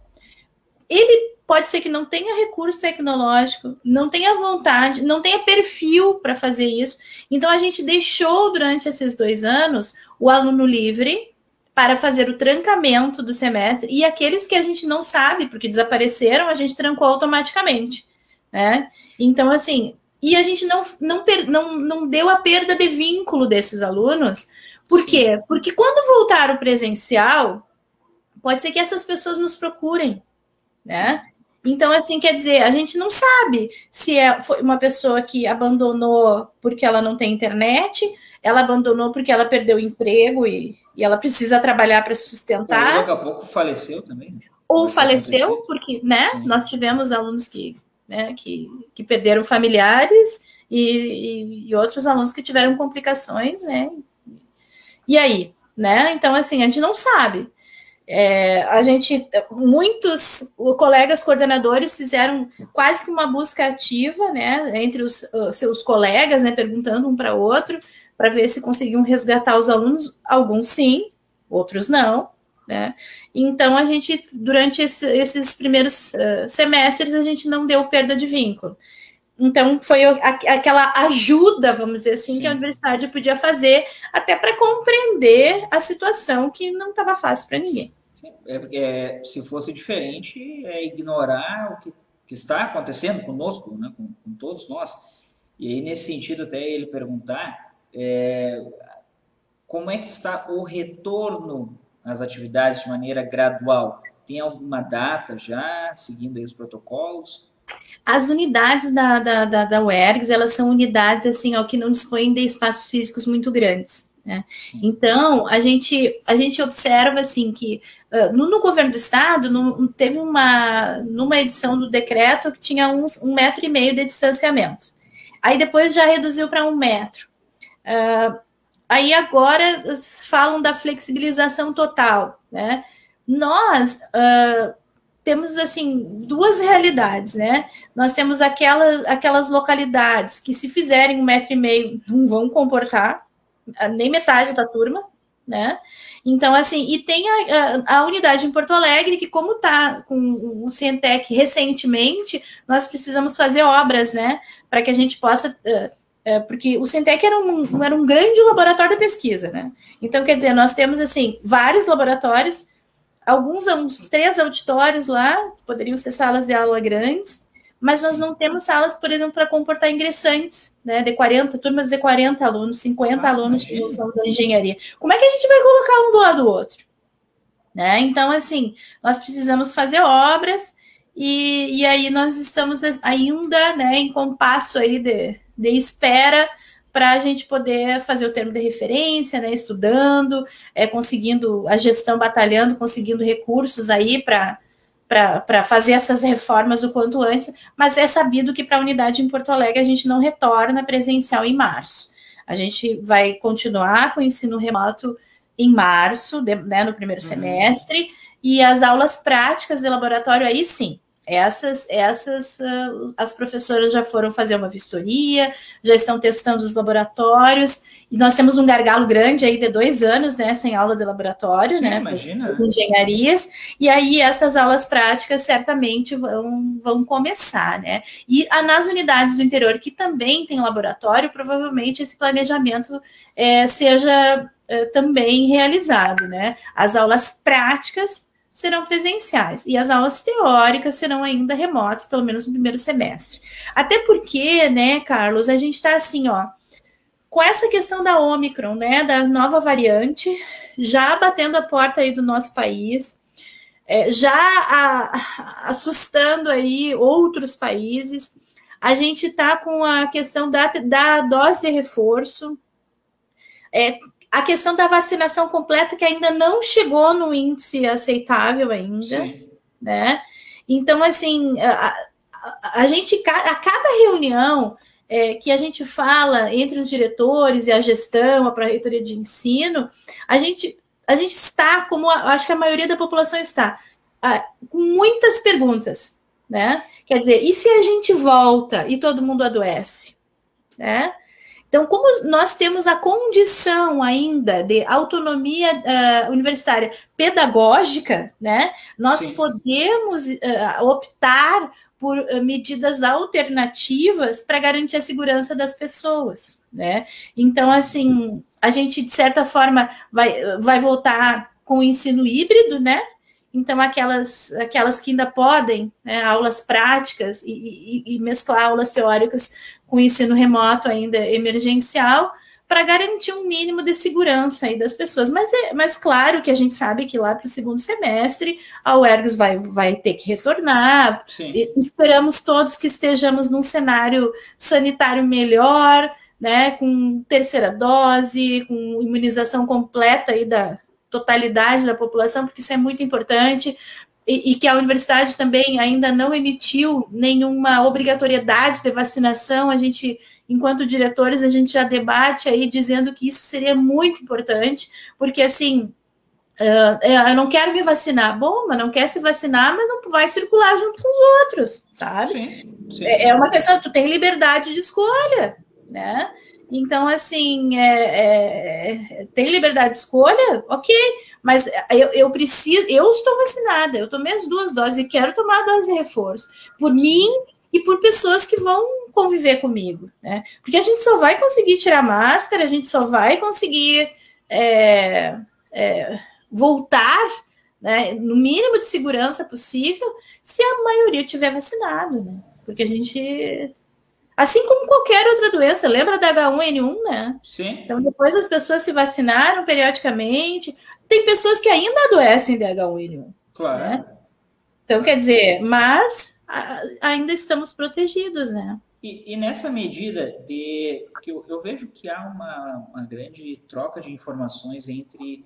Speaker 2: Ele pode ser que não tenha recurso tecnológico, não tenha vontade, não tenha perfil para fazer isso. Então, a gente deixou durante esses 2 anos o aluno livre para fazer o trancamento do semestre, e aqueles que a gente não sabe, porque desapareceram, a gente trancou automaticamente, né? Então, assim, e a gente não deu a perda de vínculo desses alunos. Por quê? Porque quando voltar o presencial, pode ser que essas pessoas nos procurem, né? Então, assim, quer dizer, a gente não sabe se foi uma pessoa que abandonou porque ela não tem internet, ela abandonou porque ela perdeu o emprego e ela precisa trabalhar para sustentar.
Speaker 1: Ou daqui a pouco faleceu também.
Speaker 2: Ou faleceu, porque, né, nós tivemos alunos que perderam familiares e outros alunos que tiveram complicações, né? E aí, né? Então, assim, a gente não sabe. Muitos colegas coordenadores fizeram quase que uma busca ativa, né, entre os seus colegas, né, perguntando um para outro, para ver se conseguiam resgatar os alunos. Alguns sim, outros não, né? Então, a gente, durante esses primeiros semestres, a gente não deu perda de vínculo. Então, foi aquela ajuda, vamos dizer assim, que a universidade podia fazer até para compreender a situação que não estava fácil para ninguém.
Speaker 1: Sim, se fosse diferente, ignorar o que está acontecendo conosco, né, com todos nós. E aí, nesse sentido, até ele perguntar como é que está o retorno às atividades de maneira gradual? Tem alguma data já, seguindo aí os protocolos?
Speaker 2: As unidades da UERGS, elas são unidades assim, que não dispõem de espaços físicos muito grandes, né? Então, a gente observa assim que no governo do estado teve numa edição do decreto que tinha 1,5 metro de distanciamento. Aí depois já reduziu para 1 metro. Aí agora falam da flexibilização total, né? Nós temos, assim, 2 realidades, né? Nós temos aquelas localidades que, se fizerem 1,5 metro, não vão comportar nem metade da turma, né? Então, assim, e tem a unidade em Porto Alegre, que, como está com o Cientec recentemente, nós precisamos fazer obras, né? Para que a gente possa... porque o Cientec era um grande laboratório de pesquisa, né? Então, quer dizer, nós temos, assim, vários laboratórios, uns 3 auditórios lá, que poderiam ser salas de aula grandes, mas nós não temos salas, por exemplo, para comportar ingressantes, né, turmas de 40 alunos, 50 alunos que não são da engenharia. Como é que a gente vai colocar um do lado do outro? Né? Então, assim, nós precisamos fazer obras e aí nós estamos ainda, né, em compasso aí de espera para a gente poder fazer o termo de referência, né, estudando, conseguindo a gestão, batalhando, conseguindo recursos aí para fazer essas reformas o quanto antes, mas é sabido que para a unidade em Porto Alegre a gente não retorna presencial em março. A gente vai continuar com o ensino remoto em março, né, no primeiro semestre, e as aulas práticas de laboratório aí sim. As professoras já foram fazer uma vistoria, já estão testando os laboratórios, e nós temos um gargalo grande aí de 2 anos, né, sem aula de laboratório, né,
Speaker 1: imagina.
Speaker 2: Engenharias, e aí essas aulas práticas certamente vão começar, né, e nas unidades do interior que também tem laboratório, provavelmente esse planejamento seja também realizado, né, as aulas práticas serão presenciais, e as aulas teóricas serão ainda remotas, pelo menos no primeiro semestre. Até porque, né, Carlos, a gente está assim, com essa questão da Ômicron, né, da nova variante, já batendo a porta aí do nosso país, já assustando aí outros países, a gente está com a questão da dose de reforço, a questão da vacinação completa, que ainda não chegou no índice aceitável ainda, né? Então, assim, a gente, a cada reunião que a gente fala entre os diretores e a gestão, a pró-reitoria de ensino, a gente está, como acho que a maioria da população está, com muitas perguntas, né? Quer dizer, e se a gente volta e todo mundo adoece? né? Então, como nós temos a condição ainda de autonomia universitária pedagógica, né, nós
Speaker 1: Sim.
Speaker 2: podemos optar por medidas alternativas para garantir a segurança das pessoas, né? Então, assim, a gente, de certa forma, vai voltar com o ensino híbrido, né? Então, aquelas que ainda podem, né, aulas práticas e mesclar aulas teóricas com o ensino remoto ainda emergencial, para garantir um mínimo de segurança aí das pessoas. Mas claro que a gente sabe que lá para o segundo semestre a UERGS vai ter que retornar. Esperamos todos que estejamos num cenário sanitário melhor, né, com terceira dose, com imunização completa aí da totalidade da população, porque isso é muito importante, e que a universidade também ainda não emitiu nenhuma obrigatoriedade de vacinação. A gente, enquanto diretores, a gente já debate aí dizendo que isso seria muito importante, porque assim, eu não quero me vacinar. Bom, mas não quer se vacinar, mas não vai circular junto com os outros, sabe?
Speaker 1: Sim.
Speaker 2: É uma questão, tu tem liberdade de escolha, né? Então, assim, tem liberdade de escolha? Ok, mas eu estou vacinada, eu tomei as 2 doses e quero tomar a dose de reforço, por mim e por pessoas que vão conviver comigo, né? Porque a gente só vai conseguir tirar máscara, a gente só vai conseguir voltar, né, no mínimo de segurança possível, se a maioria tiver vacinado, né? Porque a gente... Assim como qualquer outra doença, lembra da H1N1, né?
Speaker 1: Sim.
Speaker 2: Então, depois as pessoas se vacinaram periodicamente. Tem pessoas que ainda adoecem de H1N1.
Speaker 1: Claro.
Speaker 2: Né? Então, quer dizer, mas ainda estamos protegidos, né?
Speaker 1: E nessa medida que eu vejo que há uma grande troca de informações entre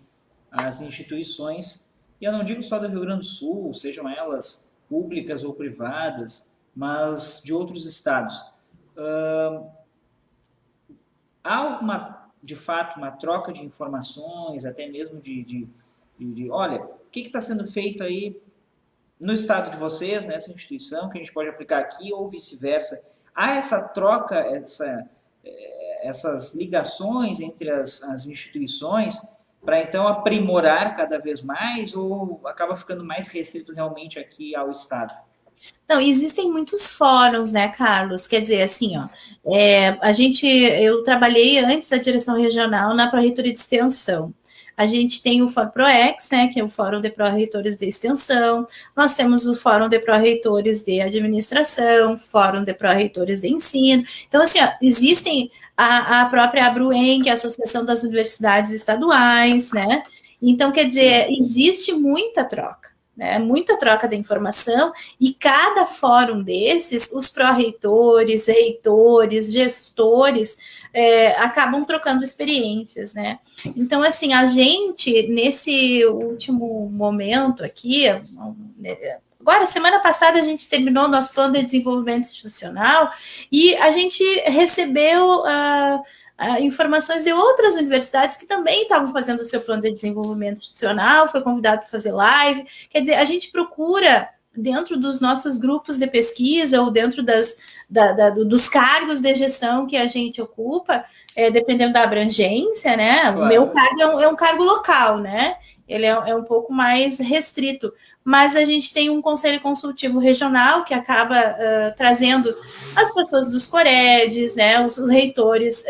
Speaker 1: as instituições, e eu não digo só do Rio Grande do Sul, sejam elas públicas ou privadas, mas de outros estados. Há de fato uma troca de informações, até mesmo de olha, o que está sendo feito aí no estado de vocês, nessa instituição, que a gente pode aplicar aqui, ou vice-versa. Há essa troca, essas ligações entre as instituições para então aprimorar cada vez mais, ou acaba ficando mais restrito realmente aqui ao estado?
Speaker 2: Não, existem muitos fóruns, né, Carlos? Quer dizer, assim, ó, eu trabalhei antes da direção regional na Pró-Reitoria de Extensão. A gente tem o Fórum ProEx, né, que é o Fórum de Pró-Reitores de Extensão. Nós temos o Fórum de Pró-Reitores de Administração, Fórum de Pró-Reitores de Ensino. Então, assim, ó, existem a própria ABRUEM, que é a Associação das Universidades Estaduais, né? Então, quer dizer, existe muita troca. Né, muita troca de informação, e cada fórum desses, os pró-reitores, reitores, gestores, acabam trocando experiências, né? Então, assim, a gente, nesse último momento aqui, agora, semana passada, a gente terminou o nosso plano de desenvolvimento institucional, e a gente recebeu informações de outras universidades que também estavam fazendo o seu plano de desenvolvimento institucional, foi convidado para fazer live. Quer dizer, a gente procura, dentro dos nossos grupos de pesquisa ou dentro dos cargos de gestão que a gente ocupa, dependendo da abrangência, né? Claro. O meu cargo é um cargo local, né? Ele é um pouco mais restrito, mas a gente tem um conselho consultivo regional que acaba trazendo as pessoas dos Coredes, né, os reitores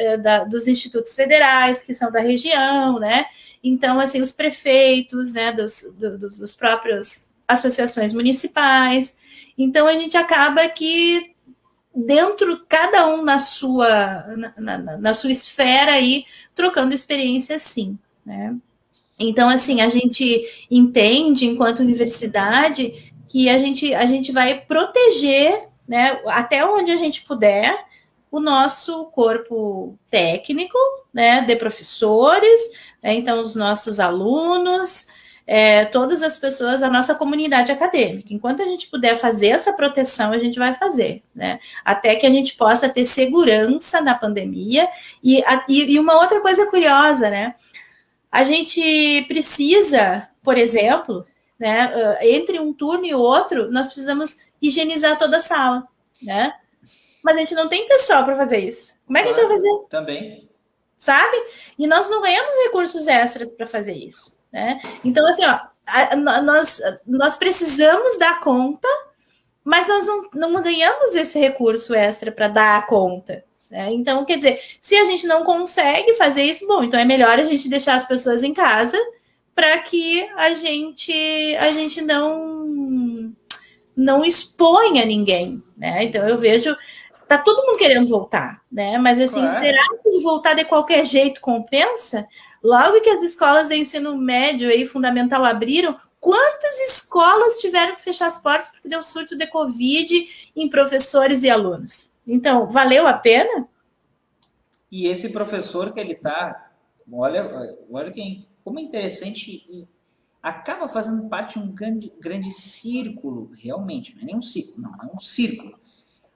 Speaker 2: dos institutos federais, que são da região, né, então, assim, os prefeitos, né, dos próprios associações municipais. Então, a gente acaba que dentro, cada um na sua esfera aí, trocando experiências, sim, né. Então, assim, a gente entende, enquanto universidade, que a gente vai proteger, né, até onde a gente puder, o nosso corpo técnico, né, de professores, né, então, os nossos alunos, todas as pessoas, a nossa comunidade acadêmica. Enquanto a gente puder fazer essa proteção, a gente vai fazer, né, até que a gente possa ter segurança na pandemia. E uma outra coisa curiosa, né, a gente precisa, por exemplo, né, entre um turno e outro, nós precisamos higienizar toda a sala, né? Mas a gente não tem pessoal para fazer isso. Como é que a gente vai fazer?
Speaker 1: Também.
Speaker 2: Sabe? E nós não ganhamos recursos extras para fazer isso, né? Então, assim, ó, nós precisamos dar conta, mas nós não ganhamos esse recurso extra para dar conta. Né? Então, quer dizer, se a gente não consegue fazer isso, bom, então é melhor a gente deixar as pessoas em casa para que a gente não exponha ninguém. Né? Então, eu vejo. Tá todo mundo querendo voltar, né? Mas assim, claro. Será que voltar de qualquer jeito compensa? Logo que as escolas de ensino médio e fundamental abriram, quantas escolas tiveram que fechar as portas porque deu surto de Covid em professores e alunos? Então, valeu a pena?
Speaker 1: E esse professor que ele tá, olha como é interessante e acaba fazendo parte de um grande círculo, realmente, não é nem um ciclo, não, é um círculo.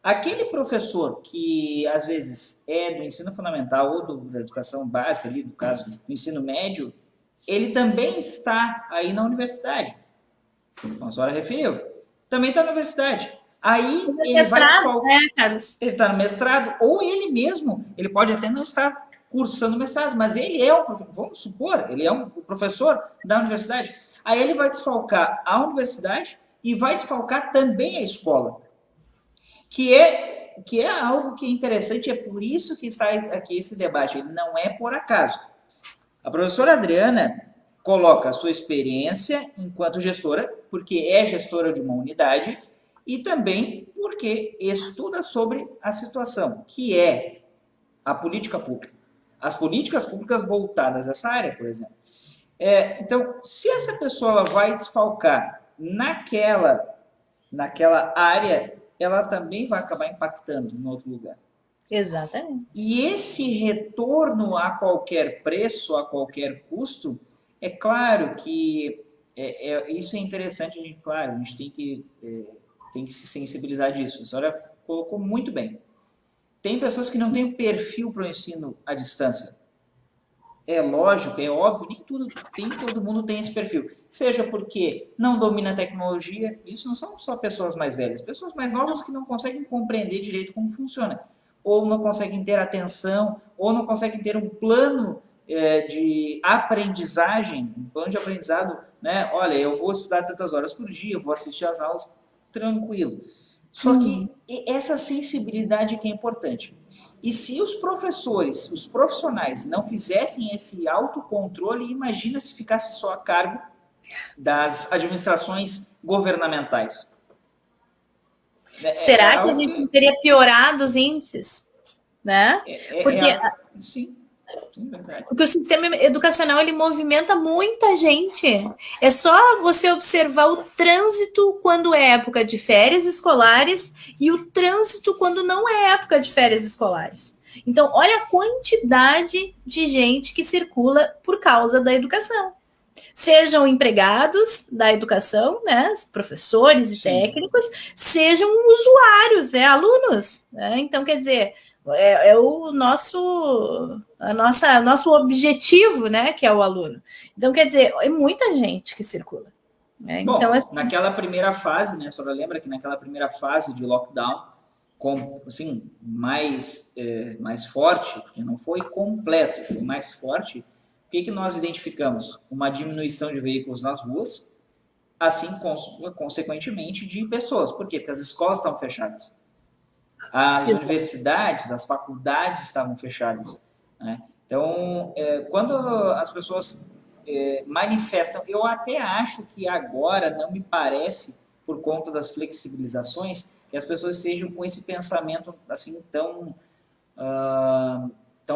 Speaker 1: Aquele professor que, às vezes, é do ensino fundamental ou da educação básica, ali, do caso do ensino médio, ele também está aí na universidade. Como a senhora referiu. Também está na universidade. Aí ele vai desfalcar. Ele está no mestrado, ou ele mesmo, ele pode até não estar cursando mestrado, mas ele é o professor, vamos supor, ele é o professor da universidade. Aí ele vai desfalcar a universidade e vai desfalcar também a escola. Que é algo que é interessante, é por isso que está aqui esse debate, ele não é por acaso. A professora Adriana coloca a sua experiência enquanto gestora, porque é gestora de uma unidade, e também porque estuda sobre a situação, que é a política pública. As políticas públicas voltadas a essa área, por exemplo. Então, se essa pessoa ela vai desfalcar naquela área, ela também vai acabar impactando em outro lugar.
Speaker 2: Exatamente.
Speaker 1: E esse retorno a qualquer preço, a qualquer custo, é claro que isso é interessante, a gente tem que se sensibilizar disso. A senhora colocou muito bem. Tem pessoas que não têm perfil para o ensino à distância. É lógico, é óbvio, nem todo mundo tem esse perfil. Seja porque não domina a tecnologia, isso não são só pessoas mais velhas, pessoas mais novas que não conseguem compreender direito como funciona, ou não conseguem ter atenção, ou não conseguem ter um plano de aprendizagem, um plano de aprendizado, né? Olha, eu vou estudar tantas horas por dia, eu vou assistir às aulas, tranquilo. Só que essa sensibilidade que é importante. E se os professores, os profissionais, não fizessem esse autocontrole, imagina se ficasse só a cargo das administrações governamentais.
Speaker 2: Será que a gente não teria piorado os índices? Né?
Speaker 1: Sim. Sim, verdade.
Speaker 2: Porque o sistema educacional ele movimenta muita gente. É só você observar o trânsito quando é época de férias escolares e o trânsito quando não é época de férias escolares. Então, olha a quantidade de gente que circula por causa da educação. Sejam empregados da educação, né, professores e técnicos, sejam usuários, alunos. Né? Então, quer dizer, é o nosso objetivo, né, que é o aluno. Então, quer dizer, é muita gente que circula. Né?
Speaker 1: Bom,
Speaker 2: então, assim,
Speaker 1: naquela primeira fase, né, a senhora lembra que naquela primeira fase de lockdown, assim, mais forte, porque não foi completo, foi mais forte, o que nós identificamos? Uma diminuição de veículos nas ruas, assim, consequentemente, de pessoas. Por quê? Porque as escolas estão fechadas. As universidades, as faculdades estavam fechadas. Né? Então, quando as pessoas manifestam, eu até acho que agora, não me parece, por conta das flexibilizações, que as pessoas estejam com esse pensamento assim tão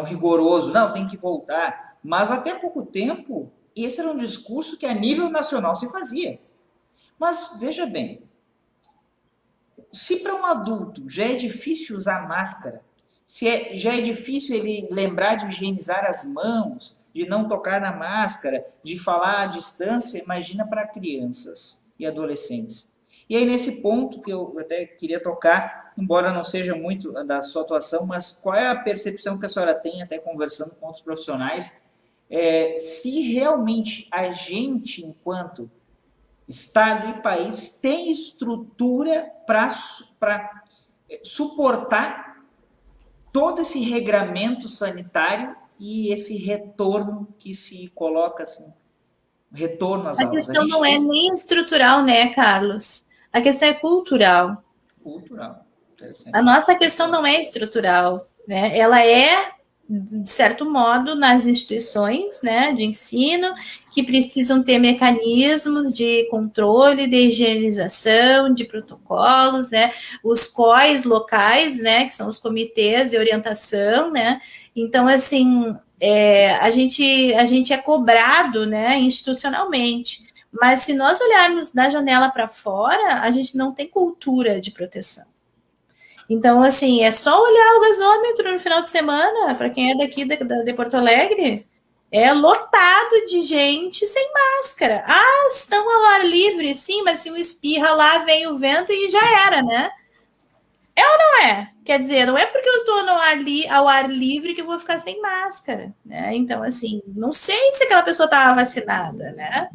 Speaker 1: rigoroso. Não, tem que voltar. Mas até pouco tempo, esse era um discurso que a nível nacional se fazia. Mas, veja bem, se para um adulto já é difícil usar máscara, já é difícil ele lembrar de higienizar as mãos, de não tocar na máscara, de falar à distância, imagina para crianças e adolescentes. E aí, nesse ponto que eu até queria tocar, embora não seja muito da sua atuação, mas qual é a percepção que a senhora tem, até conversando com outros profissionais, se realmente a gente, enquanto Estado e país, tem estrutura para suportar todo esse regramento sanitário e esse retorno que se coloca assim, retorno às
Speaker 2: A
Speaker 1: aulas.
Speaker 2: questão não é nem estrutural, né, Carlos? A questão é cultural.
Speaker 1: Cultural.
Speaker 2: A nossa questão não é estrutural, né? Ela é, de certo modo, nas instituições, né, de ensino, que precisam ter mecanismos de controle, de higienização, de protocolos, né? Os COIs locais, né, que são os comitês de orientação, né? Então, assim, a gente é cobrado, né, institucionalmente. Mas se nós olharmos da janela para fora, a gente não tem cultura de proteção. Então, assim, é só olhar o gasômetro no final de semana, para quem é daqui de Porto Alegre, é lotado de gente sem máscara. Ah, estão ao ar livre, sim, mas se um espirra lá, vem o vento e já era, né? É ou não é? Quer dizer, não é porque eu estou ao ar livre que eu vou ficar sem máscara, né? Então, assim, não sei se aquela pessoa estava vacinada, né?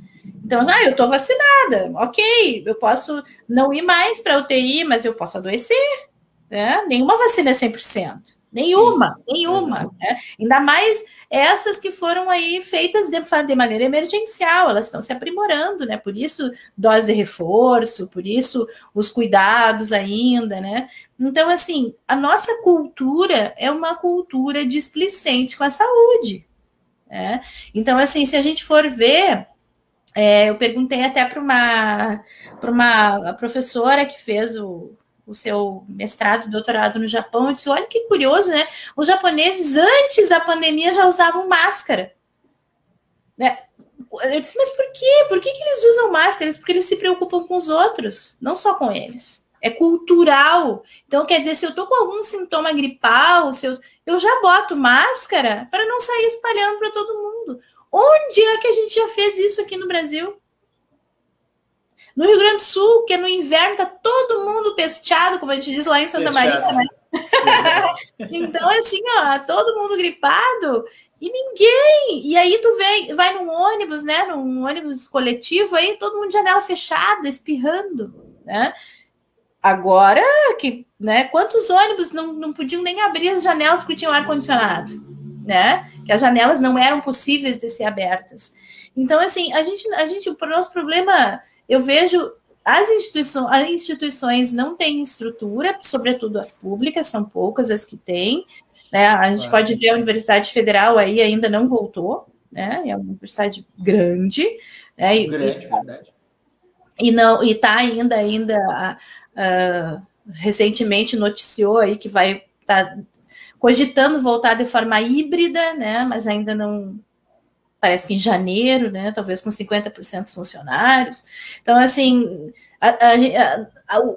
Speaker 2: Então, eu estou vacinada, ok, eu posso não ir mais para a UTI, mas eu posso adoecer. Né? Nenhuma vacina é 100%. Nenhuma. Né? Ainda mais essas que foram aí feitas de maneira emergencial, elas estão se aprimorando, né? Por isso, dose de reforço, por isso, os cuidados ainda, né? Então, assim, a nossa cultura é uma cultura displicente com a saúde. Né? Então, assim, se a gente for ver, eu perguntei até para uma professora que fez o seu mestrado, doutorado no Japão, eu disse, olha que curioso, né? Os japoneses, antes da pandemia, já usavam máscara. Né? Eu disse, mas por quê? Por que eles usam máscaras? Porque eles se preocupam com os outros, não só com eles. É cultural. Então, quer dizer, se eu tô com algum sintoma gripal, eu já boto máscara para não sair espalhando para todo mundo. Onde é que a gente já fez isso aqui no Brasil? No Rio Grande do Sul, que no inverno tá todo mundo pesteado, como a gente diz lá em Santa Maria, né? Então, assim, todo mundo gripado e ninguém. E aí tu vai num ônibus, né? Num ônibus coletivo, aí todo mundo de janela fechada, espirrando, né? Agora que, né? Quantos ônibus não podiam nem abrir as janelas porque tinham ar-condicionado, né? Que as janelas não eram possíveis de ser abertas. Então, assim, o nosso problema, eu vejo as instituições não têm estrutura, sobretudo as públicas, são poucas as que têm. Né? A gente pode ver a Universidade Federal aí ainda não voltou, né? É uma universidade grande. Né?
Speaker 1: Verdade.
Speaker 2: E está ainda recentemente noticiou aí que vai estar cogitando voltar de forma híbrida, né? Mas ainda não... Parece que em janeiro, né? Talvez com 50% dos funcionários. Então, assim,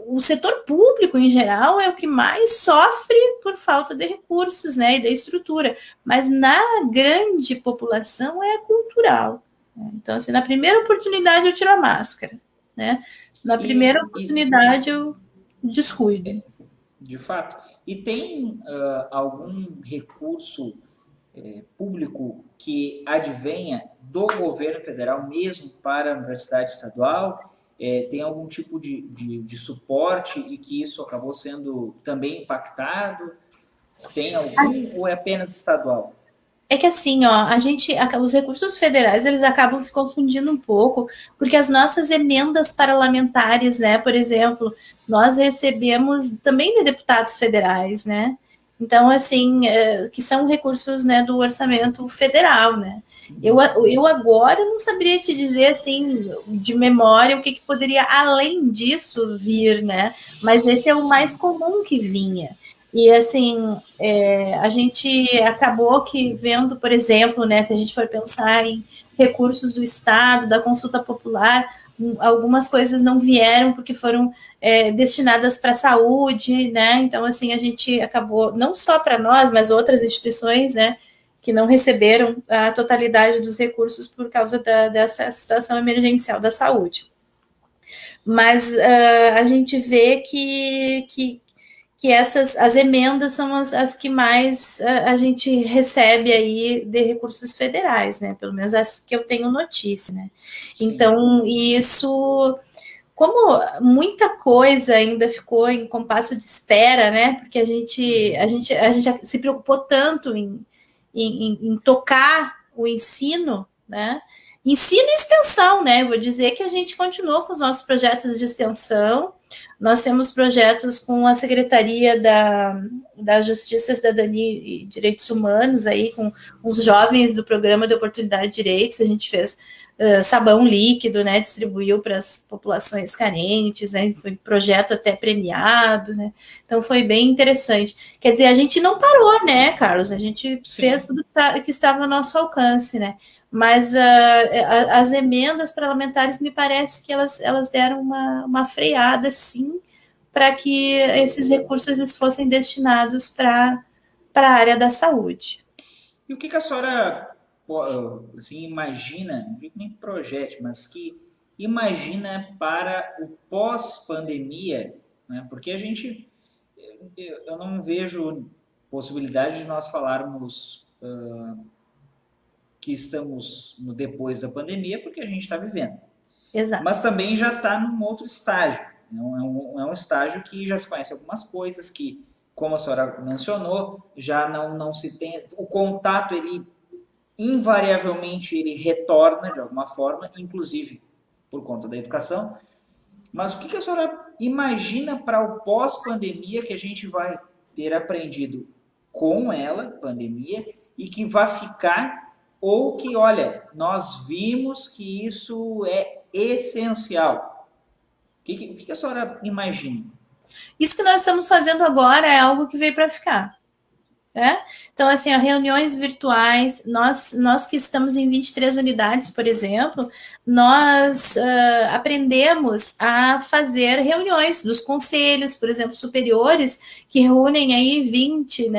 Speaker 2: o setor público, em geral, é o que mais sofre por falta de recursos, né? E da estrutura. Mas na grande população é cultural. Né? Então, assim, na primeira oportunidade eu tiro a máscara, né? Na primeira oportunidade eu descuido.
Speaker 1: De fato. E tem algum recurso público que advenha do governo federal mesmo para a universidade estadual? Tem algum tipo de suporte e que isso acabou sendo também impactado? Tem algum ou é apenas estadual?
Speaker 2: É que assim, os recursos federais, eles acabam se confundindo um pouco, porque as nossas emendas parlamentares, né, por exemplo, nós recebemos também de deputados federais, né, então, assim, que são recursos, né, do orçamento federal, né. Eu agora não saberia te dizer, assim, de memória, o que poderia, além disso, vir, né, mas esse é o mais comum que vinha. E, assim, a gente acabou que vendo, por exemplo, né, se a gente for pensar em recursos do Estado, da consulta popular, algumas coisas não vieram porque foram destinadas para a saúde, né? Então, assim, a gente acabou, não só para nós, mas outras instituições, né, que não receberam a totalidade dos recursos por causa dessa situação emergencial da saúde. Mas a gente vê que as emendas são as que mais a gente recebe aí de recursos federais, né? Pelo menos as que eu tenho notícia, né? Sim. Então, isso como muita coisa ainda ficou em compasso de espera, né? Porque a gente se preocupou tanto em tocar o ensino, né? Ensino e extensão, né? Vou dizer que a gente continuou com os nossos projetos de extensão. Nós temos projetos com a Secretaria da Justiça, Cidadania e Direitos Humanos, aí, com os jovens do Programa de Oportunidade de Direitos. A gente fez sabão líquido, né? Distribuiu para as populações carentes, né? Foi um projeto até premiado, né? Então foi bem interessante. Quer dizer, a gente não parou, né, Carlos? A gente fez tudo que estava ao nosso alcance, né? Mas as emendas parlamentares, me parece que elas deram uma freada, sim, para que esses recursos eles fossem destinados para a área da saúde.
Speaker 1: E o que a senhora assim, imagina, não digo nem projete, mas que imagina para o pós-pandemia, né? Porque eu não vejo possibilidade de nós falarmos que estamos no depois da pandemia, porque a gente está vivendo.
Speaker 2: Exato.
Speaker 1: Mas também já está num outro estágio. É um estágio que já se conhece algumas coisas, que, como a senhora mencionou, já não se tem... O contato, ele invariavelmente, ele retorna de alguma forma, inclusive por conta da educação. Mas o que a senhora imagina para o pós-pandemia que a gente vai ter aprendido com ela, pandemia, e que vai ficar... Ou que, olha, nós vimos que isso é essencial. O que a senhora imagina?
Speaker 2: Isso que nós estamos fazendo agora é algo que veio para ficar. Né? Então, assim, reuniões virtuais, nós que estamos em 23 unidades, por exemplo, nós aprendemos a fazer reuniões dos conselhos, por exemplo, superiores, que reúnem aí 20,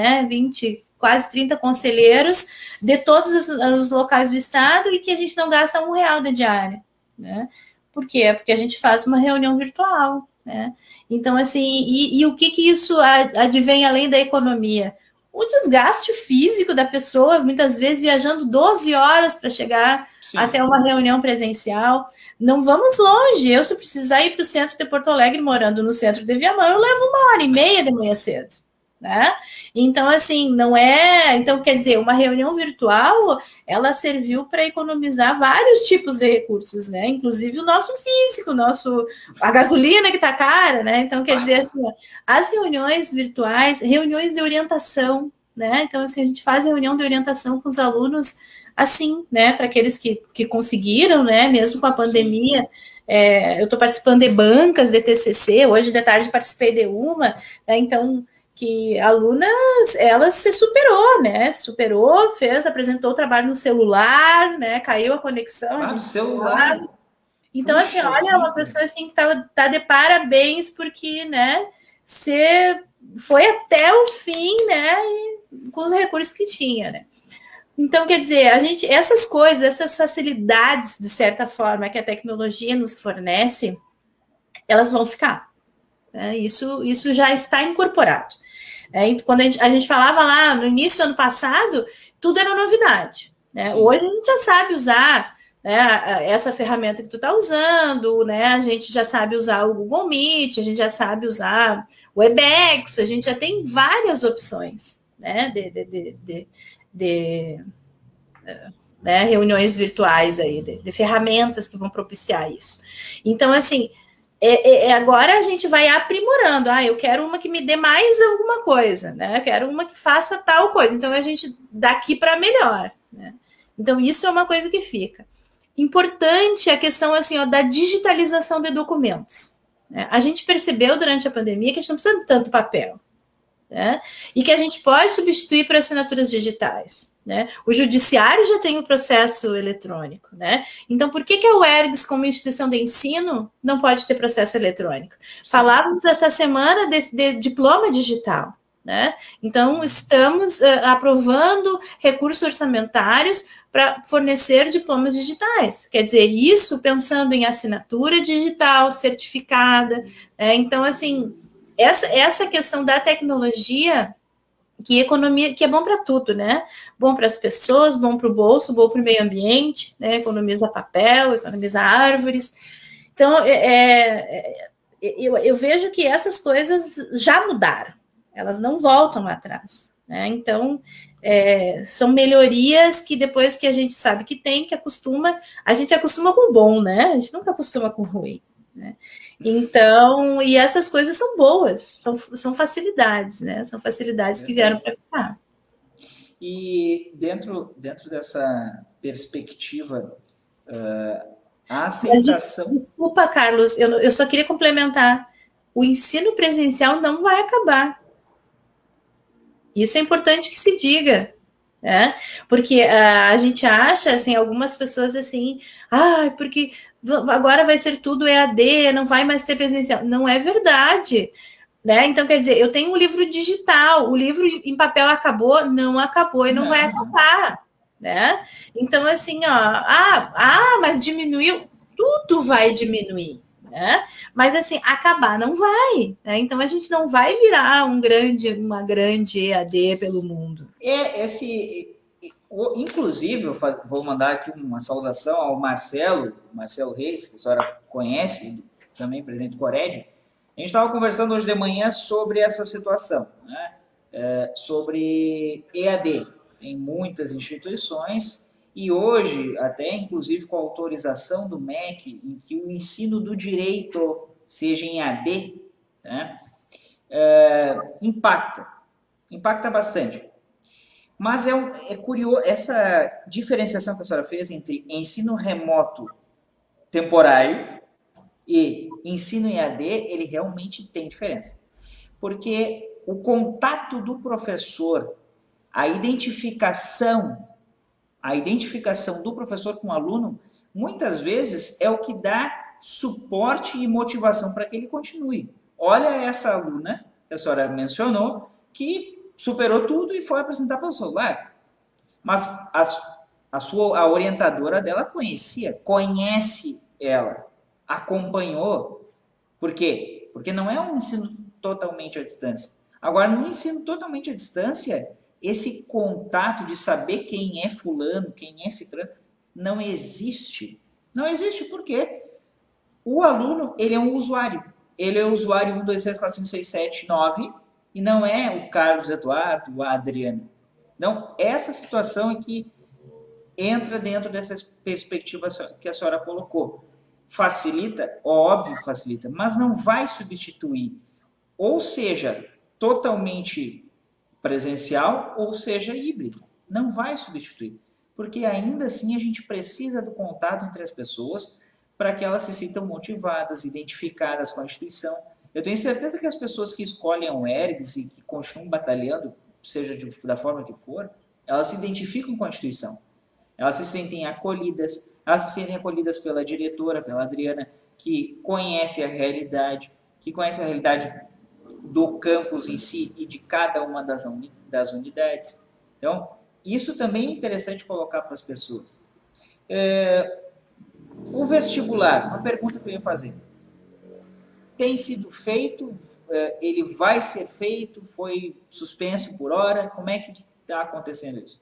Speaker 2: quase 30 conselheiros de todos os locais do estado e que a gente não gasta R$1 de diária, né? Por quê? Porque a gente faz uma reunião virtual, né? Então, assim, e o que isso advém além da economia? O desgaste físico da pessoa, muitas vezes viajando 12 horas para chegar até uma reunião presencial. Não vamos longe. Eu, se precisar ir para o centro de Porto Alegre, morando no centro de Viamão, eu levo 1h30 de manhã cedo. Né? Então, assim, não é... Então, quer dizer, uma reunião virtual, ela serviu para economizar vários tipos de recursos, né? Inclusive o nosso físico, a gasolina que está cara, né? Então, quer dizer, assim, as reuniões virtuais, reuniões de orientação, né? Então, assim, a gente faz reunião de orientação com os alunos, assim, né? Para aqueles que conseguiram, né? Mesmo com a pandemia... eu estou participando de bancas de TCC, hoje de tarde participei de uma, né? Então... que a aluna, ela se superou, né? Apresentou o trabalho no celular, né? Caiu a conexão.
Speaker 1: No celular?
Speaker 2: Então, assim, olha, uma pessoa assim que tá de parabéns, porque, né? Você foi até o fim, né? Com os recursos que tinha, né? Então, quer dizer, essas coisas, essas facilidades, de certa forma, que a tecnologia nos fornece, elas vão ficar. Né? Isso já está incorporado. Quando a gente falava lá no início do ano passado, tudo era novidade. Né? Hoje a gente já sabe usar, né, essa ferramenta que tu está usando, né? A gente já sabe usar o Google Meet, a gente já sabe usar o Webex, a gente já tem várias opções, né, né, reuniões virtuais aí, de ferramentas que vão propiciar isso. Então, assim, agora a gente vai aprimorando. Eu quero uma que me dê mais alguma coisa, né? Eu quero uma que faça tal coisa. Então, a gente daqui para melhor, né? Então, isso é uma coisa que fica. Importante a questão, assim, da digitalização de documentos. Né? A gente percebeu durante a pandemia que a gente não precisa de tanto papel, né? E que a gente pode substituir por assinaturas digitais. Né? O judiciário já tem o processo eletrônico, né? Então, por que a UERGS, como instituição de ensino, não pode ter processo eletrônico? Sim. Falávamos essa semana de diploma digital, né? Então, estamos aprovando recursos orçamentários para fornecer diplomas digitais. Quer dizer, isso pensando em assinatura digital, certificada. Né? Então, assim, essa questão da tecnologia... que economia, que é bom para tudo, né? Bom para as pessoas, bom para o bolso, bom para o meio ambiente, né? Economiza papel, economiza árvores. Então, eu vejo que essas coisas já mudaram, elas não voltam lá atrás, né? Então, são melhorias que depois que a gente sabe que tem, a gente acostuma com o bom, né? A gente nunca acostuma com o ruim, né? Então, e essas coisas são boas, são facilidades, né? São facilidades que vieram para ficar.
Speaker 1: E dentro dessa perspectiva, a aceitação...
Speaker 2: Desculpa, Carlos, eu só queria complementar. O ensino presencial não vai acabar. Isso é importante que se diga, né? Porque a gente acha, assim, algumas pessoas assim, porque agora vai ser tudo EAD, não vai mais ter presencial. Não é verdade, né? Então, quer dizer, eu tenho um livro digital, o livro em papel acabou? Não acabou e não vai acabar, né? Então, assim, mas diminuiu, tudo vai diminuir, né? Mas, assim, acabar não vai, né? Então, a gente não vai virar uma grande EAD pelo mundo.
Speaker 1: Inclusive, eu vou mandar aqui uma saudação ao Marcelo Reis, que a senhora conhece, também presidente do Cored. A gente estava conversando hoje de manhã sobre essa situação, né? Sobre EAD em muitas instituições, e hoje, até inclusive com a autorização do MEC, em que o ensino do direito seja em AD, né? Impacta bastante. Mas é curioso, essa diferenciação que a senhora fez entre ensino remoto temporário e ensino EAD, ele realmente tem diferença. Porque o contato do professor, a identificação do professor com o aluno, muitas vezes é o que dá suporte e motivação para que ele continue. Olha essa aluna, que a senhora mencionou, que superou tudo e foi apresentar para o celular. Mas a orientadora dela conhece ela, acompanhou. Por quê? Porque não é um ensino totalmente à distância. Agora, no ensino totalmente à distância, esse contato de saber quem é fulano, quem é ciclano, não existe. Não existe porque o aluno, ele é um usuário. Ele é o usuário 1, 2, 3, 4, 5, 6, 7, 9, e não é o Carlos Eduardo, a Adriana. Então, essa situação é que entra dentro dessa perspectiva que a senhora colocou. Facilita? Óbvio, facilita, mas não vai substituir. Ou seja, totalmente presencial, ou seja, híbrido. Não vai substituir. Porque ainda assim a gente precisa do contato entre as pessoas para que elas se sintam motivadas, identificadas com a instituição. Eu tenho certeza que as pessoas que escolhem a UERGS e que continuam batalhando, seja da forma que for, elas se identificam com a instituição. Elas se sentem acolhidas, pela diretora, pela Adriana, que conhece a realidade, do campus em si e de cada uma das unidades. Então, isso também é interessante colocar para as pessoas. O vestibular, uma pergunta que eu ia fazer. Tem sido feito? Ele vai ser feito? Foi suspenso por hora? Como é que está acontecendo isso?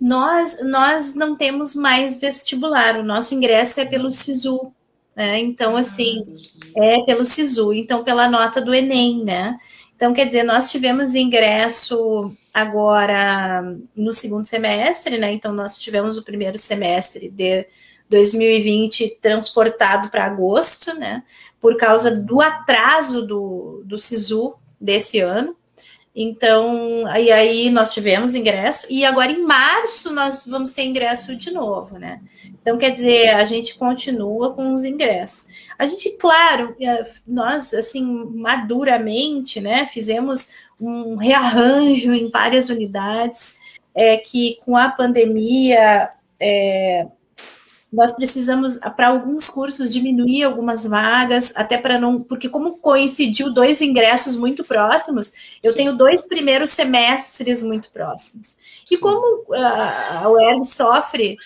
Speaker 2: Nós não temos mais vestibular, o nosso ingresso é pelo SISU, né? Então, assim, é pelo SISU, então pela nota do Enem, né? Então, quer dizer, nós tivemos ingresso agora no segundo semestre, né? Então, nós tivemos o primeiro semestre de 2020 transportado para agosto, né? Por causa do atraso do SISU desse ano. Então, aí nós tivemos ingresso, e agora em março nós vamos ter ingresso de novo, né? Então, quer dizer, a gente continua com os ingressos. A gente, claro, nós, assim, maduramente, né, fizemos um rearranjo em várias unidades, que com a pandemia... nós precisamos, para alguns cursos, diminuir algumas vagas, até para não... Porque como coincidiu 2 ingressos muito próximos, eu tenho 2 primeiros semestres muito próximos. E como a UERJ sofre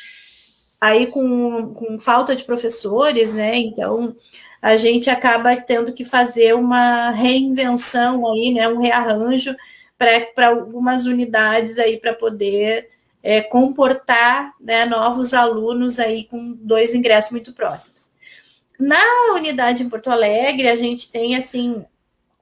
Speaker 2: aí com falta de professores, né? Então, a gente acaba tendo que fazer uma reinvenção aí, né? Um rearranjo para algumas unidades aí para poder... comportar, né, novos alunos aí com 2 ingressos muito próximos. Na unidade em Porto Alegre, a gente tem, assim,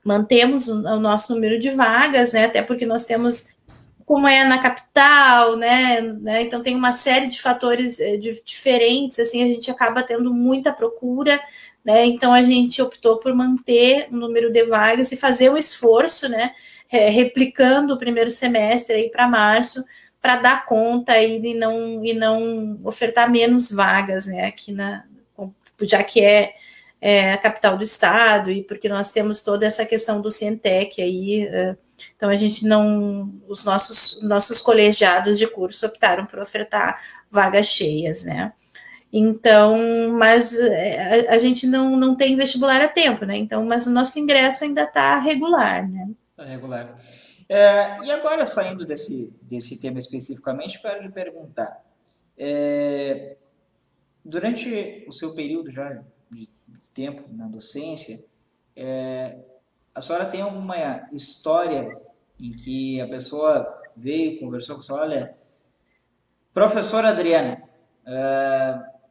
Speaker 2: mantemos o nosso número de vagas, né? Até porque nós temos, como é na capital, né? Então tem uma série de fatores diferentes, assim, a gente acaba tendo muita procura, né? Então a gente optou por manter o número de vagas e fazer um esforço, né? Replicando o primeiro semestre aí para março, para dar conta aí e não ofertar menos vagas, né? Aqui já que é a capital do estado, e porque nós temos toda essa questão do Cientec aí, então a gente não, os nossos colegiados de curso optaram por ofertar vagas cheias, né? Então, mas a gente não tem vestibular a tempo, né? Então, mas o nosso ingresso ainda está regular, né?
Speaker 1: Regular. E agora, saindo desse tema especificamente, quero lhe perguntar, durante o seu período já de tempo na docência, a senhora tem alguma história em que a pessoa veio, conversou com a senhora, olha, professora Adriana,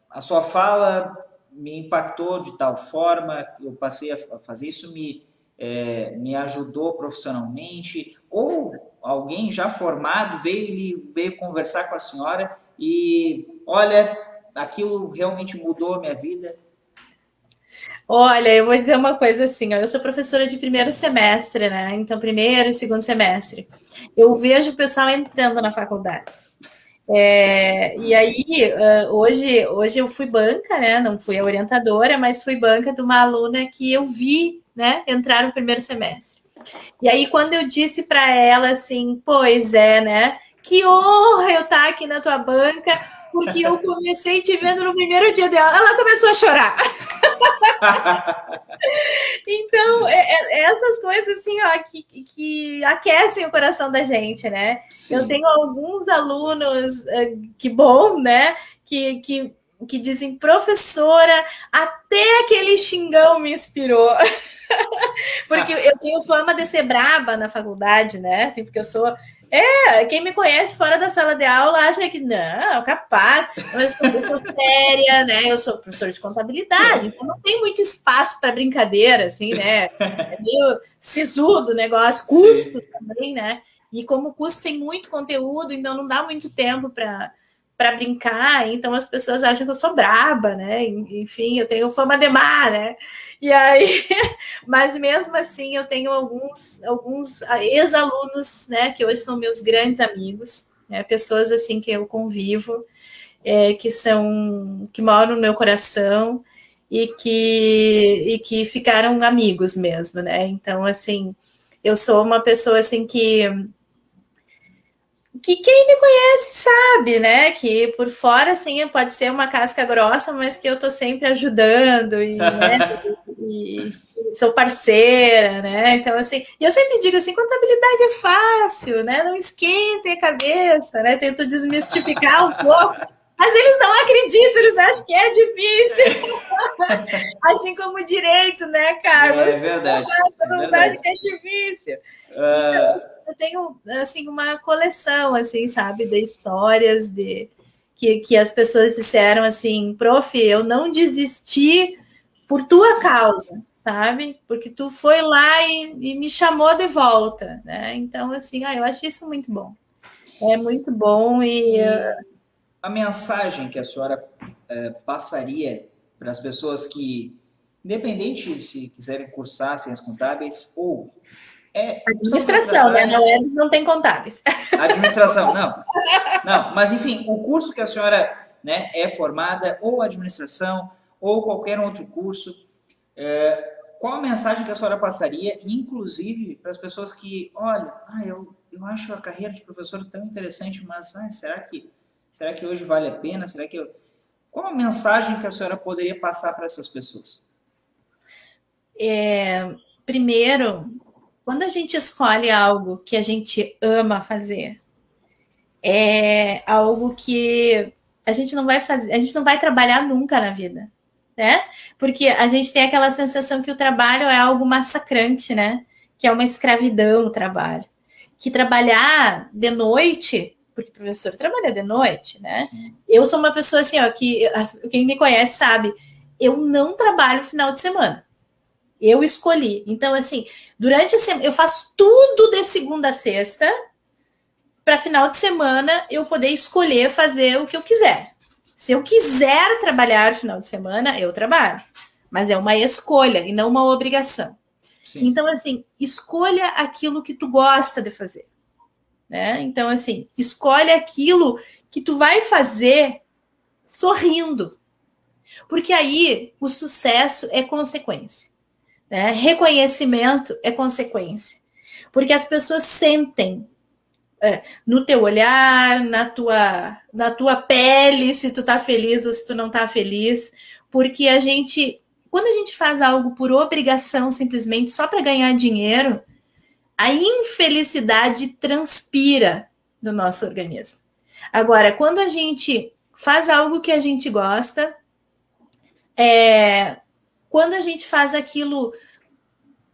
Speaker 1: a sua fala me impactou de tal forma, eu passei a fazer isso, me ajudou profissionalmente, ou alguém já formado veio conversar com a senhora e, olha, aquilo realmente mudou a minha vida?
Speaker 2: Olha, eu vou dizer uma coisa assim, ó, eu sou professora de primeiro semestre, né? Então, primeiro e segundo semestre. Eu vejo o pessoal entrando na faculdade. E aí, hoje eu fui banca, né? Não fui a orientadora, mas fui banca de uma aluna que eu vi, né, entrar no primeiro semestre. E aí, quando eu disse para ela assim, pois é, né? Que honra eu estar aqui na tua banca, porque eu comecei te vendo no primeiro dia dela. Ela começou a chorar. Então, essas coisas assim, ó, que aquecem o coração da gente, né? Sim. Eu tenho alguns alunos, que bom, né? Que dizem, professora, até aquele xingão me inspirou. Porque eu tenho fama de ser braba na faculdade, né? Assim, porque eu sou... quem me conhece fora da sala de aula acha que não, capaz, eu sou séria, né? Eu sou professora de contabilidade, então não tem muito espaço para brincadeira, assim, né? É meio sisudo o negócio, custos também, né? E como custo tem muito conteúdo, então não dá muito tempo para brincar, então as pessoas acham que eu sou braba, né? Enfim, eu tenho fama de má, né? E aí, mas mesmo assim, eu tenho alguns ex-alunos, né, que hoje são meus grandes amigos, né, pessoas assim que eu convivo, que moram no meu coração e que ficaram amigos mesmo, né? Então, assim, eu sou uma pessoa assim que quem me conhece sabe, né, que por fora, assim, pode ser uma casca grossa, mas que eu tô sempre ajudando e sou parceira, né, então, assim, e eu sempre digo assim, contabilidade é fácil, né, não esquentem a cabeça, né, tento desmistificar um pouco, mas eles não acreditam, eles acham que é difícil, assim como o direito, né, Carlos?
Speaker 1: É verdade.
Speaker 2: Todo mundo acha que é difícil. Então, eu tenho, assim, uma coleção, assim, sabe, de histórias que as pessoas disseram assim, prof, eu não desisti por tua causa, sabe? Porque tu foi lá e me chamou de volta, né? Então, assim, eu acho isso muito bom. É muito bom e
Speaker 1: a mensagem que a senhora passaria para as pessoas que, independente se quiserem cursar ciências contábeis ou
Speaker 2: administração, né? Não tem contábeis.
Speaker 1: Administração, não. Não, mas enfim, o curso que a senhora, né, é formada, ou administração, ou qualquer outro curso, qual a mensagem que a senhora passaria, inclusive para as pessoas que, olha, eu acho a carreira de professor tão interessante, mas será que hoje vale a pena? Qual a mensagem que a senhora poderia passar para essas pessoas?
Speaker 2: Primeiro, quando a gente escolhe algo que a gente ama fazer, é algo que a gente não vai fazer, a gente não vai trabalhar nunca na vida, né? Porque a gente tem aquela sensação que o trabalho é algo massacrante, né? Que é uma escravidão o trabalho. Que trabalhar de noite, porque o professor trabalha de noite, né? Eu sou uma pessoa assim, ó, que quem me conhece sabe, eu não trabalho final de semana. Eu escolhi. Então, assim, durante a semana, eu faço tudo de segunda a sexta, para final de semana eu poder escolher fazer o que eu quiser. Se eu quiser trabalhar final de semana, eu trabalho. Mas é uma escolha e não uma obrigação. Sim. Então, assim, escolha aquilo que tu gosta de fazer. Né? Então, assim, escolhe aquilo que tu vai fazer sorrindo. Porque aí o sucesso é consequência. Né? Reconhecimento é consequência. Porque as pessoas sentem no teu olhar, na tua pele, se tu tá feliz ou se tu não tá feliz. Porque quando a gente faz algo por obrigação, simplesmente só para ganhar dinheiro, a infelicidade transpira no nosso organismo. Agora, quando a gente faz algo que a gente gosta, quando a gente faz aquilo,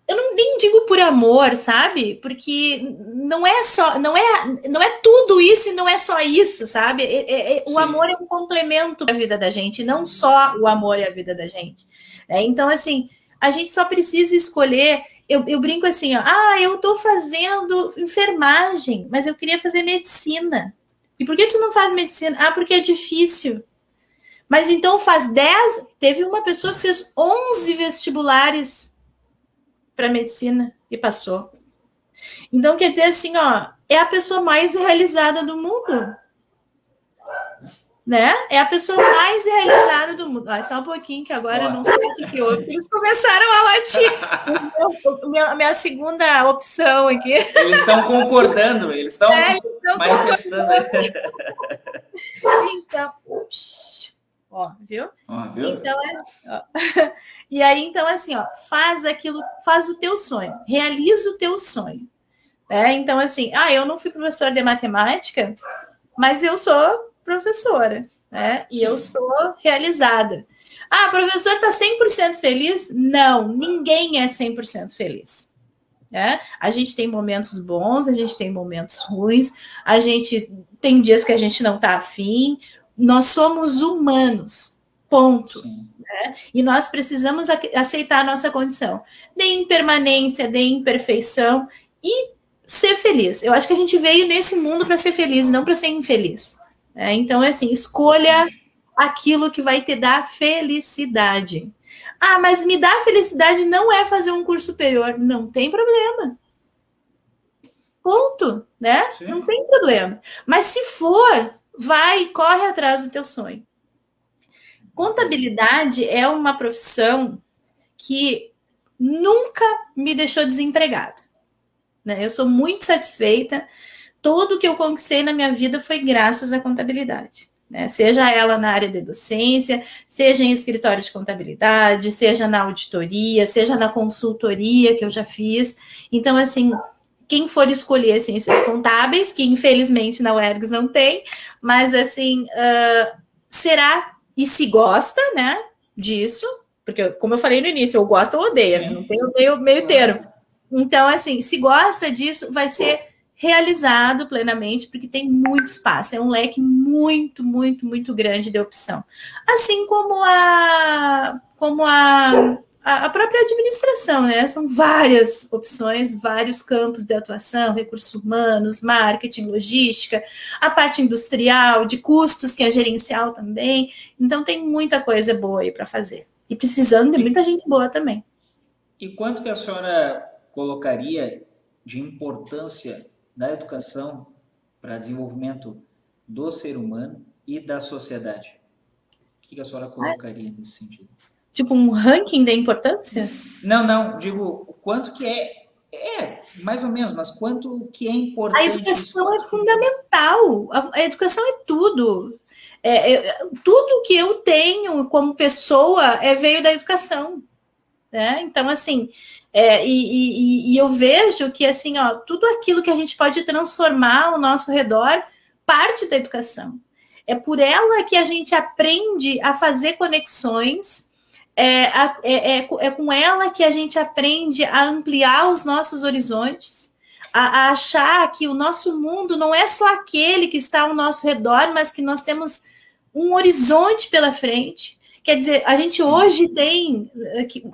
Speaker 2: eu nem digo por amor, sabe? Porque não é tudo isso e não é só isso, sabe? O amor é um complemento da vida da gente, não só o amor é a vida da gente. Então, assim, a gente só precisa escolher. Eu brinco assim, ó, eu tô fazendo enfermagem, mas eu queria fazer medicina. E por que tu não faz medicina? Porque é difícil. Mas então faz 10... Teve uma pessoa que fez 11 vestibulares para medicina e passou. Então, quer dizer assim, ó, é a pessoa mais realizada do mundo. Né? É a pessoa mais realizada do mundo. Só um pouquinho, que agora eu não sei o que houve. Eles começaram a latir. A minha segunda opção aqui.
Speaker 1: Eles estão concordando, eles estão manifestando.
Speaker 2: Então, viu? Viu? Então, e aí, então, assim, ó, faz o teu sonho, realiza o teu sonho. Então, assim, eu não fui professora de matemática, mas eu sou professora, né? E eu sou realizada. Professor está 100% feliz? Não, ninguém é 100% feliz. Né? A gente tem momentos bons, a gente tem momentos ruins, a gente tem dias que a gente não está afim. Nós somos humanos, ponto. Né? E nós precisamos aceitar a nossa condição de impermanência, de imperfeição e ser feliz. Eu acho que a gente veio nesse mundo para ser feliz, não para ser infeliz. Então, é assim, escolha aquilo que vai te dar felicidade. Mas me dar felicidade não é fazer um curso superior. Não tem problema. Ponto, né? Sim. Não tem problema. Mas se for, corre atrás do teu sonho. Contabilidade é uma profissão que nunca me deixou desempregada. Né? Eu sou muito satisfeita. Tudo que eu conquistei na minha vida foi graças à contabilidade. Né? Seja ela na área de docência, seja em escritório de contabilidade, seja na auditoria, seja na consultoria que eu já fiz. Então, assim, quem for escolher ciências contábeis, que infelizmente na UERGS não tem, mas assim, será, e se gosta, né, disso, porque como eu falei no início, eu gosto ou odeio, né? Não tenho meio termo. Então, assim, se gosta disso, vai ser realizado plenamente, porque tem muito espaço, é um leque muito, muito, muito grande de opção. Assim como a própria administração, né? São várias opções, vários campos de atuação, recursos humanos, marketing, logística, a parte industrial, de custos, que é gerencial também. Então, tem muita coisa boa aí para fazer. E precisando de muita gente boa também.
Speaker 1: E quanto que a senhora colocaria de importância da educação para desenvolvimento do ser humano e da sociedade? O que a senhora colocaria nesse sentido?
Speaker 2: Tipo um ranking da importância?
Speaker 1: Não, digo, o quanto que mais ou menos, mas quanto que é importante...
Speaker 2: A educação é fundamental, a educação é tudo. Tudo que eu tenho como pessoa veio da educação. Né? Então, assim, e eu vejo que, assim, ó, tudo aquilo que a gente pode transformar ao nosso redor parte da educação. É por ela que a gente aprende a fazer conexões, é com ela que a gente aprende a ampliar os nossos horizontes, a achar que o nosso mundo não é só aquele que está ao nosso redor, mas que nós temos um horizonte pela frente, Quer dizer, a gente hoje tem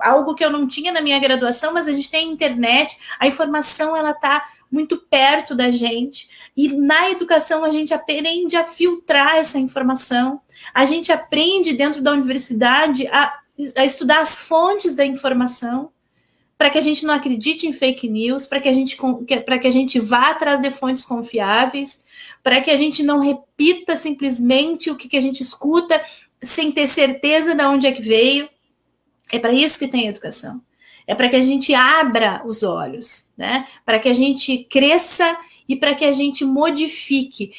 Speaker 2: algo que eu não tinha na minha graduação, mas a gente tem internet, a informação ela está muito perto da gente, e na educação a gente aprende a filtrar essa informação, a gente aprende dentro da universidade a estudar as fontes da informação, para que a gente não acredite em fake news, para que a gente vá atrás de fontes confiáveis, para que a gente não repita simplesmente o que a gente escuta sem ter certeza de onde é que veio. É para isso que tem educação. É para que a gente abra os olhos, né? Para que a gente cresça e para que a gente modifique.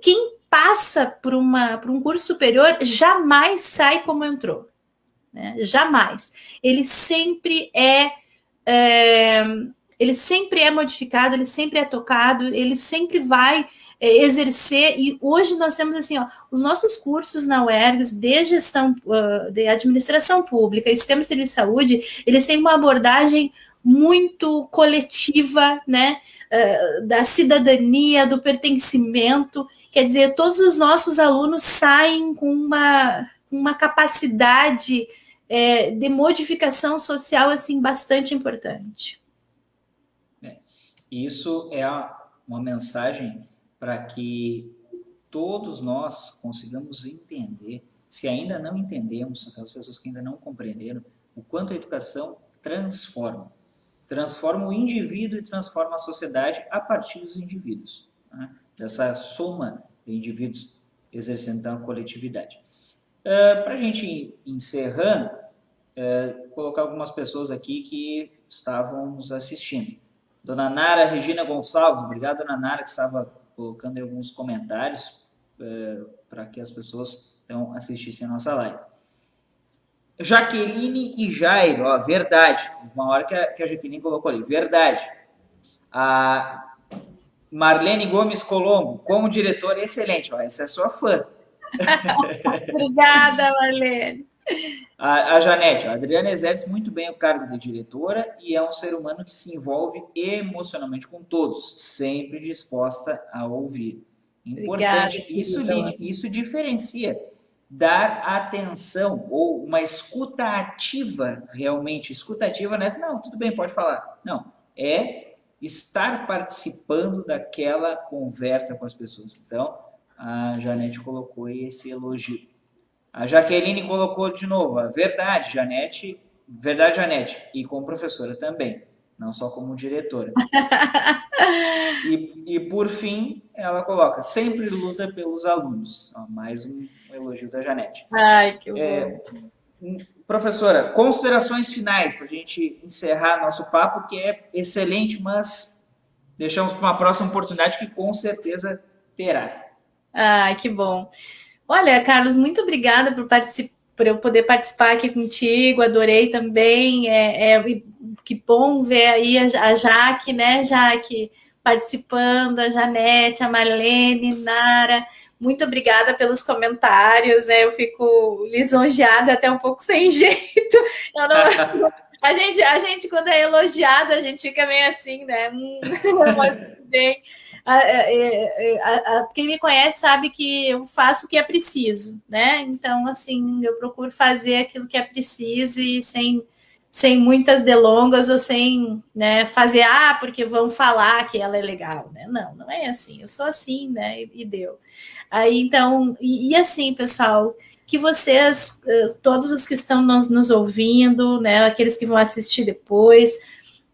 Speaker 2: Quem passa por um curso superior jamais sai como entrou, né? Jamais. Ele sempre é modificado, ele sempre é tocado, ele sempre vai exercer, e hoje nós temos assim, os nossos cursos na UERGS de gestão, de administração pública e sistema de serviço de saúde, eles têm uma abordagem muito coletiva, né, da cidadania, do pertencimento, quer dizer, todos os nossos alunos saem com uma capacidade de modificação social assim bastante importante.
Speaker 1: Isso é uma mensagem para que todos nós consigamos entender, se ainda não entendemos, aquelas pessoas que ainda não compreenderam, o quanto a educação transforma o indivíduo e transforma a sociedade a partir dos indivíduos, né? Dessa soma de indivíduos exercendo então a coletividade. Para a gente ir encerrando, colocar algumas pessoas aqui que estavam nos assistindo. Dona Nara Regina Gonçalves, obrigado, Dona Nara, que estava colocando aí alguns comentários para que as pessoas então assistissem a nossa live. Jaqueline e Jairo, verdade. Uma hora que a Jaqueline colocou ali, verdade. A Marlene Gomes Colombo, como diretora, excelente. Essa é sua fã.
Speaker 2: Obrigada, Marlene.
Speaker 1: A Janete, a Adriana exerce muito bem o cargo de diretora e é um ser humano que se envolve emocionalmente com todos, sempre disposta a ouvir. Importante, obrigada, isso diferencia dar atenção ou uma escuta ativa, realmente, escuta ativa nessa, não, tudo bem, pode falar. Não, é estar participando daquela conversa com as pessoas. Então, a Janete colocou aí esse elogio. A Jaqueline colocou de novo, verdade, Janete, e como professora também, não só como diretora. E por fim, ela coloca, sempre luta pelos alunos. Mais um elogio da Janete.
Speaker 2: Ai, que bom.
Speaker 1: Professora, considerações finais para a gente encerrar nosso papo, que é excelente, mas deixamos para uma próxima oportunidade que com certeza terá.
Speaker 2: Ai, que bom. Olha, Carlos, muito obrigada por eu poder participar aqui contigo, adorei também, que bom ver aí a Jaque, né, Jaque, participando, a Janete, a Marlene, Nara, muito obrigada pelos comentários, né, eu fico lisonjeada, até um pouco sem jeito, a gente quando é elogiado, a gente fica meio assim, né, mas bem... Quem me conhece sabe que eu faço o que é preciso, né? Então, assim, eu procuro fazer aquilo que é preciso e sem muitas delongas ou sem, né, fazer, porque vão falar que ela é legal, né? Não é assim, eu sou assim, né? E deu. Aí, então, e assim, pessoal, que vocês, todos os que estão nos ouvindo, né, aqueles que vão assistir depois,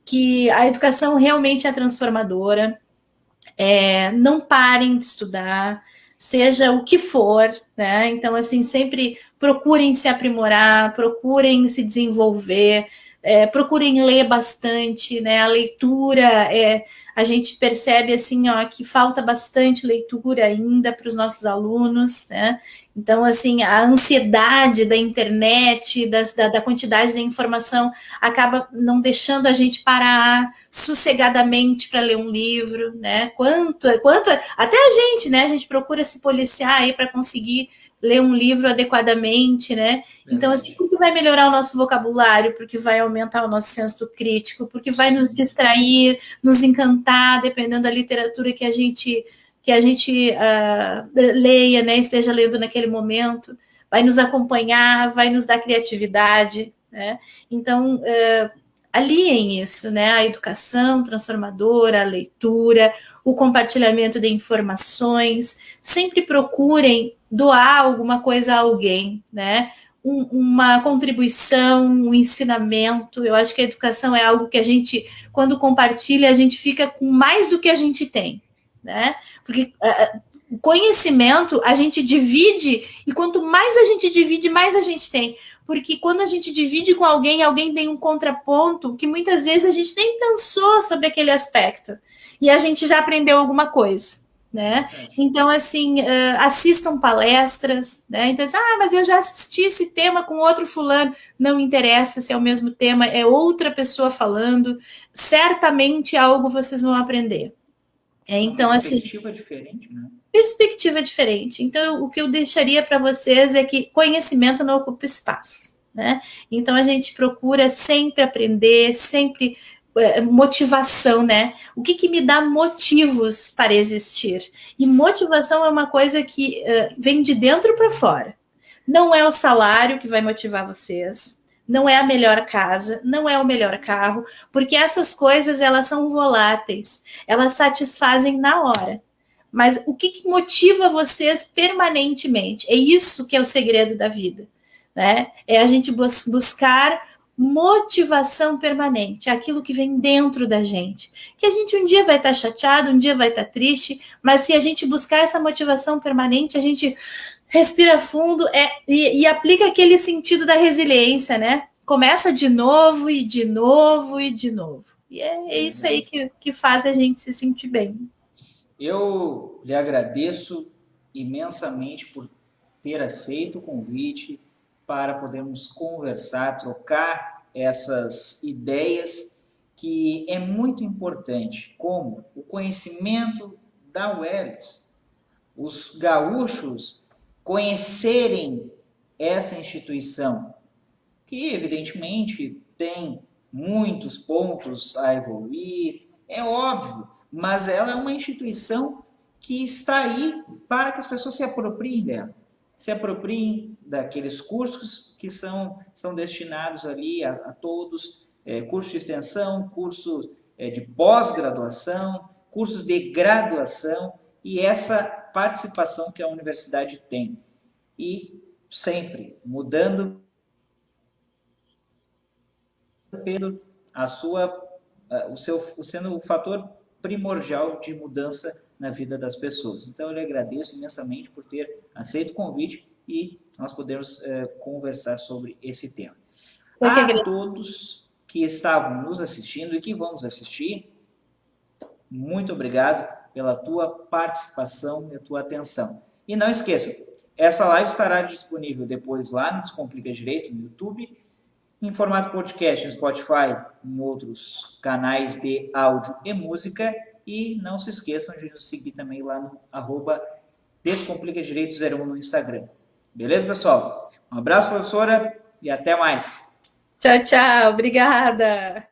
Speaker 2: que a educação realmente é transformadora. Não parem de estudar, seja o que for, né? Então, assim, sempre procurem se aprimorar, procurem se desenvolver, procurem ler bastante, né? A leitura, a gente percebe, assim, que falta bastante leitura ainda para os nossos alunos, né? Então, assim, a ansiedade da internet, da quantidade de informação, acaba não deixando a gente parar sossegadamente para ler um livro, né? Até a gente, né? A gente procura se policiar aí para conseguir ler um livro adequadamente, né? Então, assim, porque vai melhorar o nosso vocabulário, porque vai aumentar o nosso senso crítico, porque vai nos distrair, nos encantar, dependendo da literatura que a gente leia, né, esteja lendo naquele momento, vai nos acompanhar, vai nos dar criatividade, né? Então, aliem isso, né? A educação transformadora, a leitura, o compartilhamento de informações, sempre procurem doar alguma coisa a alguém, né? Uma contribuição, um ensinamento. Eu acho que a educação é algo que a gente, quando compartilha, a gente fica com mais do que a gente tem, né? Porque o conhecimento a gente divide, e quanto mais a gente divide, mais a gente tem. Porque quando a gente divide com alguém, alguém tem um contraponto que muitas vezes a gente nem pensou sobre aquele aspecto. E a gente já aprendeu alguma coisa, né? Então, assim, assistam palestras, né? Então, mas eu já assisti esse tema com outro fulano. Não interessa se é o mesmo tema, é outra pessoa falando. Certamente algo vocês vão aprender. Então,
Speaker 1: perspectiva diferente, né?
Speaker 2: Perspectiva diferente. Então, o que eu deixaria para vocês é que conhecimento não ocupa espaço, né? Então, a gente procura sempre aprender, sempre motivação, né? O que me dá motivos para existir? E motivação é uma coisa que vem de dentro para fora. Não é o salário que vai motivar vocês, não é a melhor casa, não é o melhor carro, porque essas coisas, elas são voláteis, elas satisfazem na hora. Mas o que motiva vocês permanentemente? É isso que é o segredo da vida, né? É a gente buscar motivação permanente, aquilo que vem dentro da gente. Que a gente um dia vai estar chateado, um dia vai estar triste, mas se a gente buscar essa motivação permanente, a gente respira fundo e aplica aquele sentido da resiliência, né? Começa de novo e de novo e de novo. E é isso aí que faz a gente se sentir bem.
Speaker 1: Eu lhe agradeço imensamente por ter aceito o convite para podermos conversar, trocar essas ideias que é muito importante, como o conhecimento da UERGS, os gaúchos conhecerem essa instituição, que evidentemente tem muitos pontos a evoluir, é óbvio, mas ela é uma instituição que está aí para que as pessoas se apropriem dela, se apropriem daqueles cursos que são destinados ali a todos, cursos de extensão, cursos de pós-graduação, cursos de graduação, e essa participação que a universidade tem. E sempre mudando sendo o fator primordial de mudança na vida das pessoas. Então, eu lhe agradeço imensamente por ter aceito o convite e nós podemos conversar sobre esse tema. A todos que estavam nos assistindo e que vão nos assistir, muito obrigado pela tua participação e a tua atenção. E não esqueça, essa live estará disponível depois lá no Descomplica Direito, no YouTube, em formato podcast, no Spotify, em outros canais de áudio e música. E não se esqueçam de nos seguir também lá no @DescomplicaDireito01 no Instagram. Beleza, pessoal? Um abraço, professora, e até mais.
Speaker 2: Tchau, tchau. Obrigada.